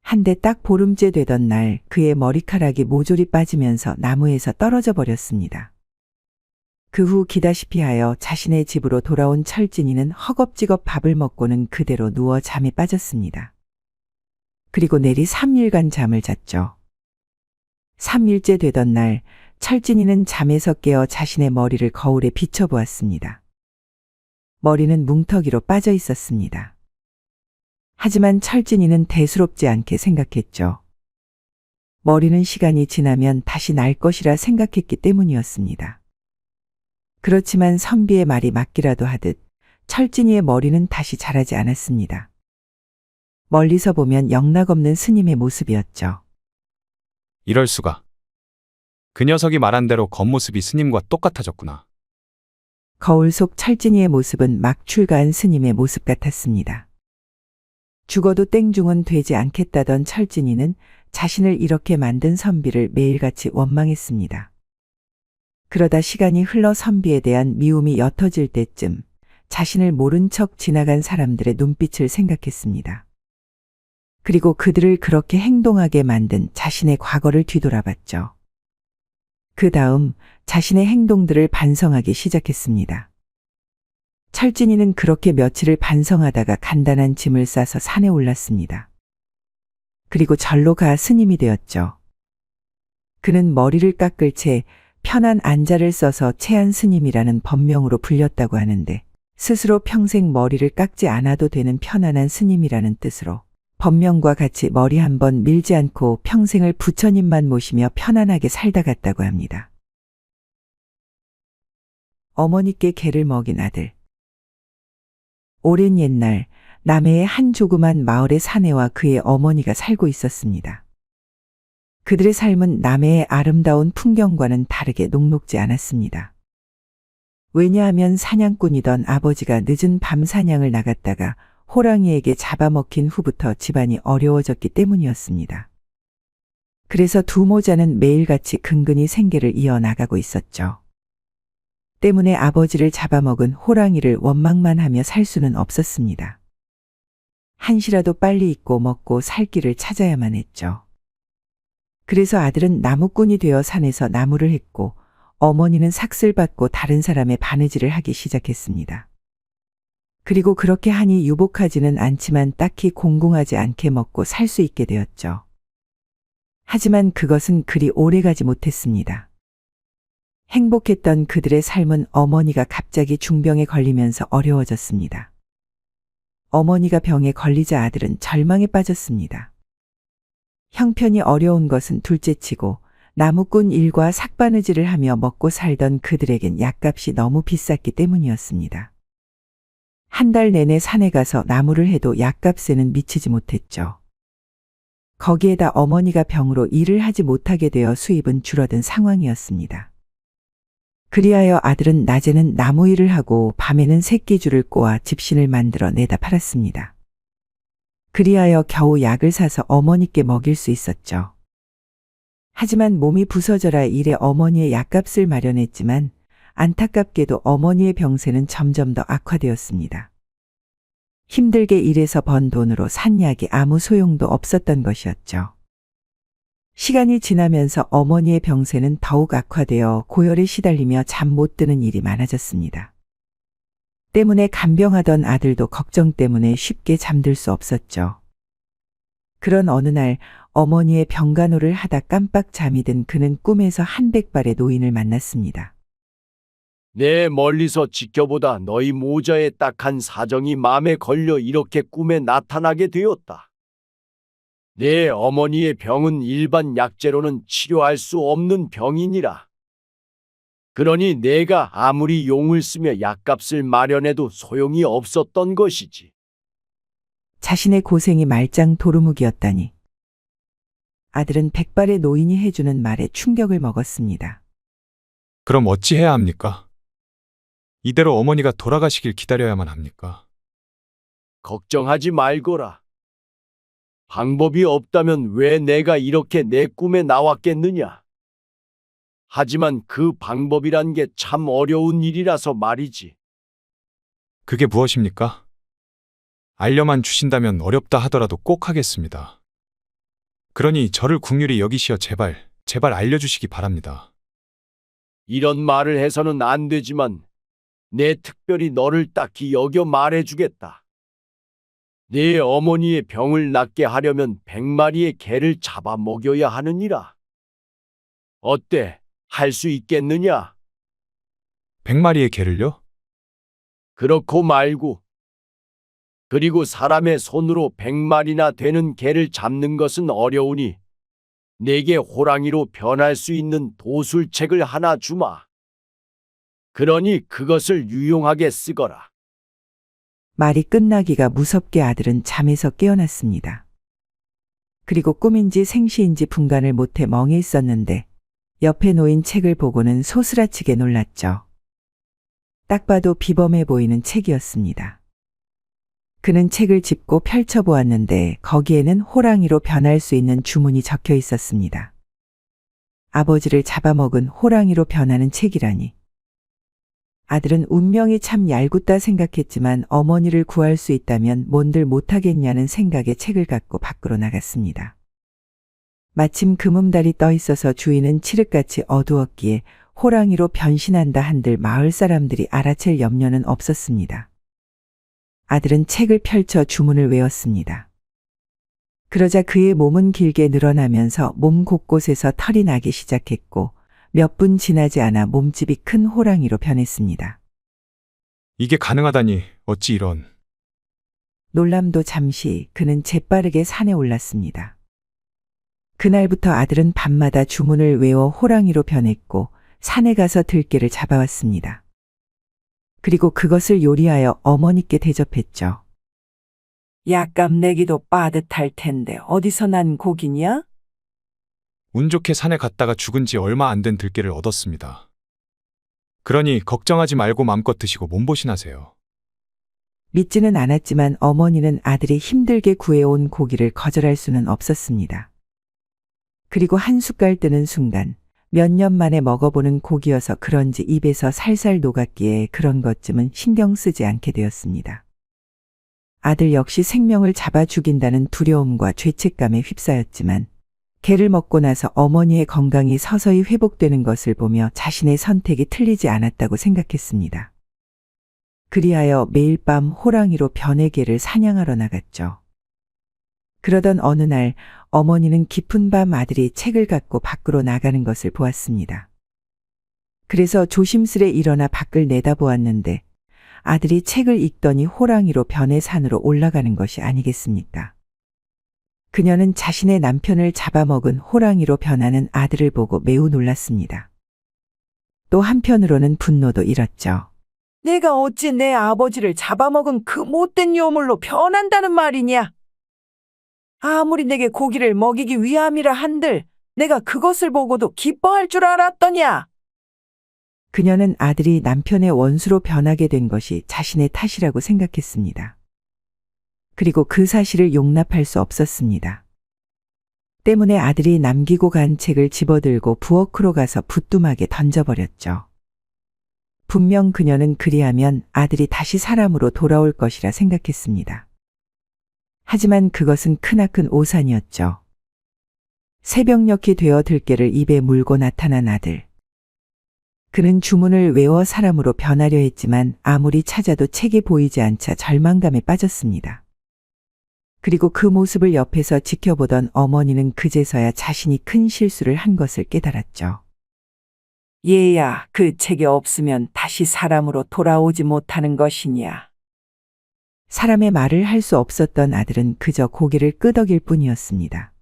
한데 딱 보름째 되던 날 그의 머리카락이 모조리 빠지면서 나무에서 떨어져 버렸습니다. 그 후 기다시피 하여 자신의 집으로 돌아온 철진이는 허겁지겁 밥을 먹고는 그대로 누워 잠에 빠졌습니다. 그리고 내리 3일간 잠을 잤죠. 3일째 되던 날 철진이는 잠에서 깨어 자신의 머리를 거울에 비춰보았습니다. 머리는 뭉텅이로 빠져 있었습니다. 하지만 철진이는 대수롭지 않게 생각했죠. 머리는 시간이 지나면 다시 날 것이라 생각했기 때문이었습니다. 그렇지만 선비의 말이 맞기라도 하듯 철진이의 머리는 다시 자라지 않았습니다. 멀리서 보면 영락없는 스님의 모습이었죠. 이럴 수가. 그 녀석이 말한 대로 겉모습이 스님과 똑같아졌구나. 거울 속 철진이의 모습은 막 출가한 스님의 모습 같았습니다. 죽어도 땡중은 되지 않겠다던 철진이는 자신을 이렇게 만든 선비를 매일같이 원망했습니다. 그러다 시간이 흘러 선비에 대한 미움이 옅어질 때쯤 자신을 모른 척 지나간 사람들의 눈빛을 생각했습니다. 그리고 그들을 그렇게 행동하게 만든 자신의 과거를 뒤돌아봤죠. 그 다음 자신의 행동들을 반성하기 시작했습니다. 철진이는 그렇게 며칠을 반성하다가 간단한 짐을 싸서 산에 올랐습니다. 그리고 절로 가 스님이 되었죠. 그는 머리를 깎을 채 편한 안자를 써서 채안 스님이라는 법명으로 불렸다고 하는데 스스로 평생 머리를 깎지 않아도 되는 편안한 스님이라는 뜻으로 법명과 같이 머리 한 번 밀지 않고 평생을 부처님만 모시며 편안하게 살다 갔다고 합니다. 어머니께 개를 먹인 아들. 오랜 옛날 남해의 한 조그만 마을의 사내와 그의 어머니가 살고 있었습니다. 그들의 삶은 남해의 아름다운 풍경과는 다르게 녹록지 않았습니다. 왜냐하면 사냥꾼이던 아버지가 늦은 밤 사냥을 나갔다가 호랑이에게 잡아먹힌 후부터 집안이 어려워졌기 때문이었습니다. 그래서 두 모자는 매일같이 근근히 생계를 이어나가고 있었죠. 때문에 아버지를 잡아먹은 호랑이를 원망만 하며 살 수는 없었습니다. 한시라도 빨리 잊고 먹고 살 길을 찾아야만 했죠. 그래서 아들은 나무꾼이 되어 산에서 나무를 했고 어머니는 삭슬 받고 다른 사람의 바느질을 하기 시작했습니다. 그리고 그렇게 하니 유복하지는 않지만 딱히 공공하지 않게 먹고 살 수 있게 되었죠. 하지만 그것은 그리 오래가지 못했습니다. 행복했던 그들의 삶은 어머니가 갑자기 중병에 걸리면서 어려워졌습니다. 어머니가 병에 걸리자 아들은 절망에 빠졌습니다. 형편이 어려운 것은 둘째치고 나무꾼 일과 삭바느질을 하며 먹고 살던 그들에겐 약값이 너무 비쌌기 때문이었습니다. 한 달 내내 산에 가서 나무를 해도 약값에는 미치지 못했죠. 거기에다 어머니가 병으로 일을 하지 못하게 되어 수입은 줄어든 상황이었습니다. 그리하여 아들은 낮에는 나무 일을 하고 밤에는 새끼줄을 꼬아 집신을 만들어 내다 팔았습니다. 그리하여 겨우 약을 사서 어머니께 먹일 수 있었죠. 하지만 몸이 부서져라 일에 어머니의 약값을 마련했지만 안타깝게도 어머니의 병세는 점점 더 악화되었습니다. 힘들게 일해서 번 돈으로 산 약이 아무 소용도 없었던 것이었죠. 시간이 지나면서 어머니의 병세는 더욱 악화되어 고열에 시달리며 잠 못 드는 일이 많아졌습니다. 때문에 간병하던 아들도 걱정 때문에 쉽게 잠들 수 없었죠. 그런 어느 날 어머니의 병간호를 하다 깜빡 잠이 든 그는 꿈에서 한백발의 노인을 만났습니다. 내 멀리서 지켜보다 너희 모자에 딱한 사정이 마음에 걸려 이렇게 꿈에 나타나게 되었다. 내 어머니의 병은 일반 약재로는 치료할 수 없는 병이니라. 그러니 내가 아무리 용을 쓰며 약값을 마련해도 소용이 없었던 것이지. 자신의 고생이 말짱 도루묵이었다니. 아들은 백발의 노인이 해주는 말에 충격을 먹었습니다. 그럼 어찌해야 합니까? 이대로 어머니가 돌아가시길 기다려야만 합니까? 걱정하지 말거라. 방법이 없다면 왜 내가 이렇게 내 꿈에 나왔겠느냐? 하지만 그 방법이란 게 참 어려운 일이라서 말이지. 그게 무엇입니까? 알려만 주신다면 어렵다 하더라도 꼭 하겠습니다. 그러니 저를 국률이 여기시어 제발 알려주시기 바랍니다. 이런 말을 해서는 안 되지만 내 특별히 너를 딱히 여겨 말해주겠다. 네 어머니의 병을 낫게 하려면 100마리의 개를 잡아 먹여야 하느니라. 어때? 할 수 있겠느냐? 100마리의 개를요? 그렇고 말고. 그리고 사람의 손으로 100마리나 되는 개를 잡는 것은 어려우니 내게 호랑이로 변할 수 있는 도술책을 하나 주마. 그러니 그것을 유용하게 쓰거라. 말이 끝나기가 무섭게 아들은 잠에서 깨어났습니다. 그리고 꿈인지 생시인지 분간을 못해 멍해 있었는데 옆에 놓인 책을 보고는 소스라치게 놀랐죠. 딱 봐도 비범해 보이는 책이었습니다. 그는 책을 짚고 펼쳐보았는데 거기에는 호랑이로 변할 수 있는 주문이 적혀 있었습니다. 아버지를 잡아먹은 호랑이로 변하는 책이라니. 아들은 운명이 참 얄궂다 생각했지만 어머니를 구할 수 있다면 뭔들 못하겠냐는 생각에 책을 갖고 밖으로 나갔습니다. 마침 금음달이 떠 있어서 주위는 칠흑같이 어두웠기에 호랑이로 변신한다 한들 마을 사람들이 알아챌 염려는 없었습니다. 아들은 책을 펼쳐 주문을 외웠습니다. 그러자 그의 몸은 길게 늘어나면서 몸 곳곳에서 털이 나기 시작했고 몇 분 지나지 않아 몸집이 큰 호랑이로 변했습니다. 이게 가능하다니 어찌 이런. 놀람도 잠시 그는 재빠르게 산에 올랐습니다. 그날부터 아들은 밤마다 주문을 외워 호랑이로 변했고 산에 가서 들깨를 잡아왔습니다. 그리고 그것을 요리하여 어머니께 대접했죠. 약감 내기도 빠듯할 텐데 어디서 난 고기냐? 운 좋게 산에 갔다가 죽은 지 얼마 안 된 들깨를 얻었습니다. 그러니 걱정하지 말고 맘껏 드시고 몸보신하세요. 믿지는 않았지만 어머니는 아들이 힘들게 구해온 고기를 거절할 수는 없었습니다. 그리고 한 숟갈 뜨는 순간 몇 년 만에 먹어보는 고기여서 그런지 입에서 살살 녹았기에 그런 것쯤은 신경 쓰지 않게 되었습니다. 아들 역시 생명을 잡아 죽인다는 두려움과 죄책감에 휩싸였지만 개를 먹고 나서 어머니의 건강이 서서히 회복되는 것을 보며 자신의 선택이 틀리지 않았다고 생각했습니다. 그리하여 매일 밤 호랑이로 변해 개를 사냥하러 나갔죠. 그러던 어느 날 어머니는 깊은 밤 아들이 책을 갖고 밖으로 나가는 것을 보았습니다. 그래서 조심스레 일어나 밖을 내다보았는데 아들이 책을 읽더니 호랑이로 변해 산으로 올라가는 것이 아니겠습니까? 그녀는 자신의 남편을 잡아먹은 호랑이로 변하는 아들을 보고 매우 놀랐습니다. 또 한편으로는 분노도 일었죠. 내가 어찌 내 아버지를 잡아먹은 그 못된 요물로 변한다는 말이냐? 아무리 내게 고기를 먹이기 위함이라 한들 내가 그것을 보고도 기뻐할 줄 알았더냐? 그녀는 아들이 남편의 원수로 변하게 된 것이 자신의 탓이라고 생각했습니다. 그리고 그 사실을 용납할 수 없었습니다. 때문에 아들이 남기고 간 책을 집어들고 부엌으로 가서 부뚜막에 던져버렸죠. 분명 그녀는 그리하면 아들이 다시 사람으로 돌아올 것이라 생각했습니다. 하지만 그것은 크나큰 오산이었죠. 새벽녘이 되어 들깨를 입에 물고 나타난 아들. 그는 주문을 외워 사람으로 변하려 했지만 아무리 찾아도 책이 보이지 않자 절망감에 빠졌습니다. 그리고 그 모습을 옆에서 지켜보던 어머니는 그제서야 자신이 큰 실수를 한 것을 깨달았죠. 얘야, 그 책이 없으면 다시 사람으로 돌아오지 못하는 것이냐. 사람의 말을 할 수 없었던 아들은 그저 고개를 끄덕일 뿐이었습니다.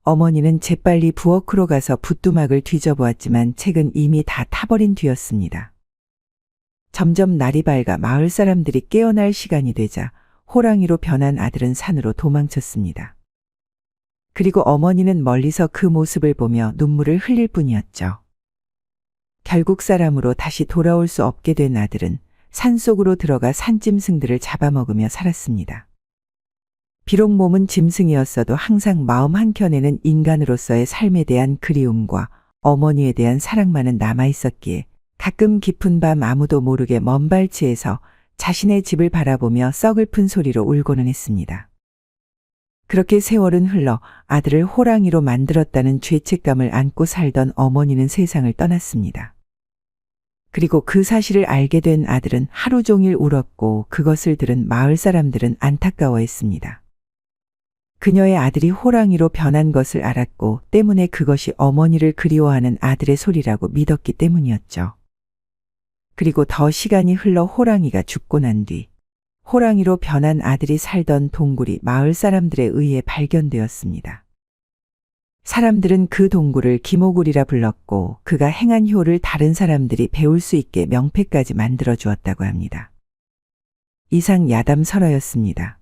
어머니는 재빨리 부엌으로 가서 부뚜막을 뒤져보았지만 책은 이미 다 타버린 뒤였습니다. 점점 날이 밝아 마을 사람들이 깨어날 시간이 되자 호랑이로 변한 아들은 산으로 도망쳤습니다. 그리고 어머니는 멀리서 그 모습을 보며 눈물을 흘릴 뿐이었죠. 결국 사람으로 다시 돌아올 수 없게 된 아들은 산속으로 들어가 산짐승들을 잡아먹으며 살았습니다. 비록 몸은 짐승이었어도 항상 마음 한켠에는 인간으로서의 삶에 대한 그리움과 어머니에 대한 사랑만은 남아있었기에 가끔 깊은 밤 아무도 모르게 먼 발치에서 자신의 집을 바라보며 썩을픈 소리로 울고는 했습니다. 그렇게 세월은 흘러 아들을 호랑이로 만들었다는 죄책감을 안고 살던 어머니는 세상을 떠났습니다. 그리고 그 사실을 알게 된 아들은 하루 종일 울었고 그것을 들은 마을 사람들은 안타까워했습니다. 그녀의 아들이 호랑이로 변한 것을 알았고 때문에 그것이 어머니를 그리워하는 아들의 소리라고 믿었기 때문이었죠. 그리고 더 시간이 흘러 호랑이가 죽고 난 뒤 호랑이로 변한 아들이 살던 동굴이 마을 사람들에 의해 발견되었습니다. 사람들은 그 동굴을 기모굴이라 불렀고 그가 행한 효를 다른 사람들이 배울 수 있게 명패까지 만들어 주었다고 합니다. 이상 야담설화였습니다.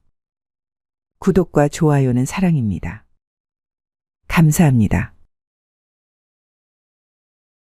구독과 좋아요는 사랑입니다. 감사합니다.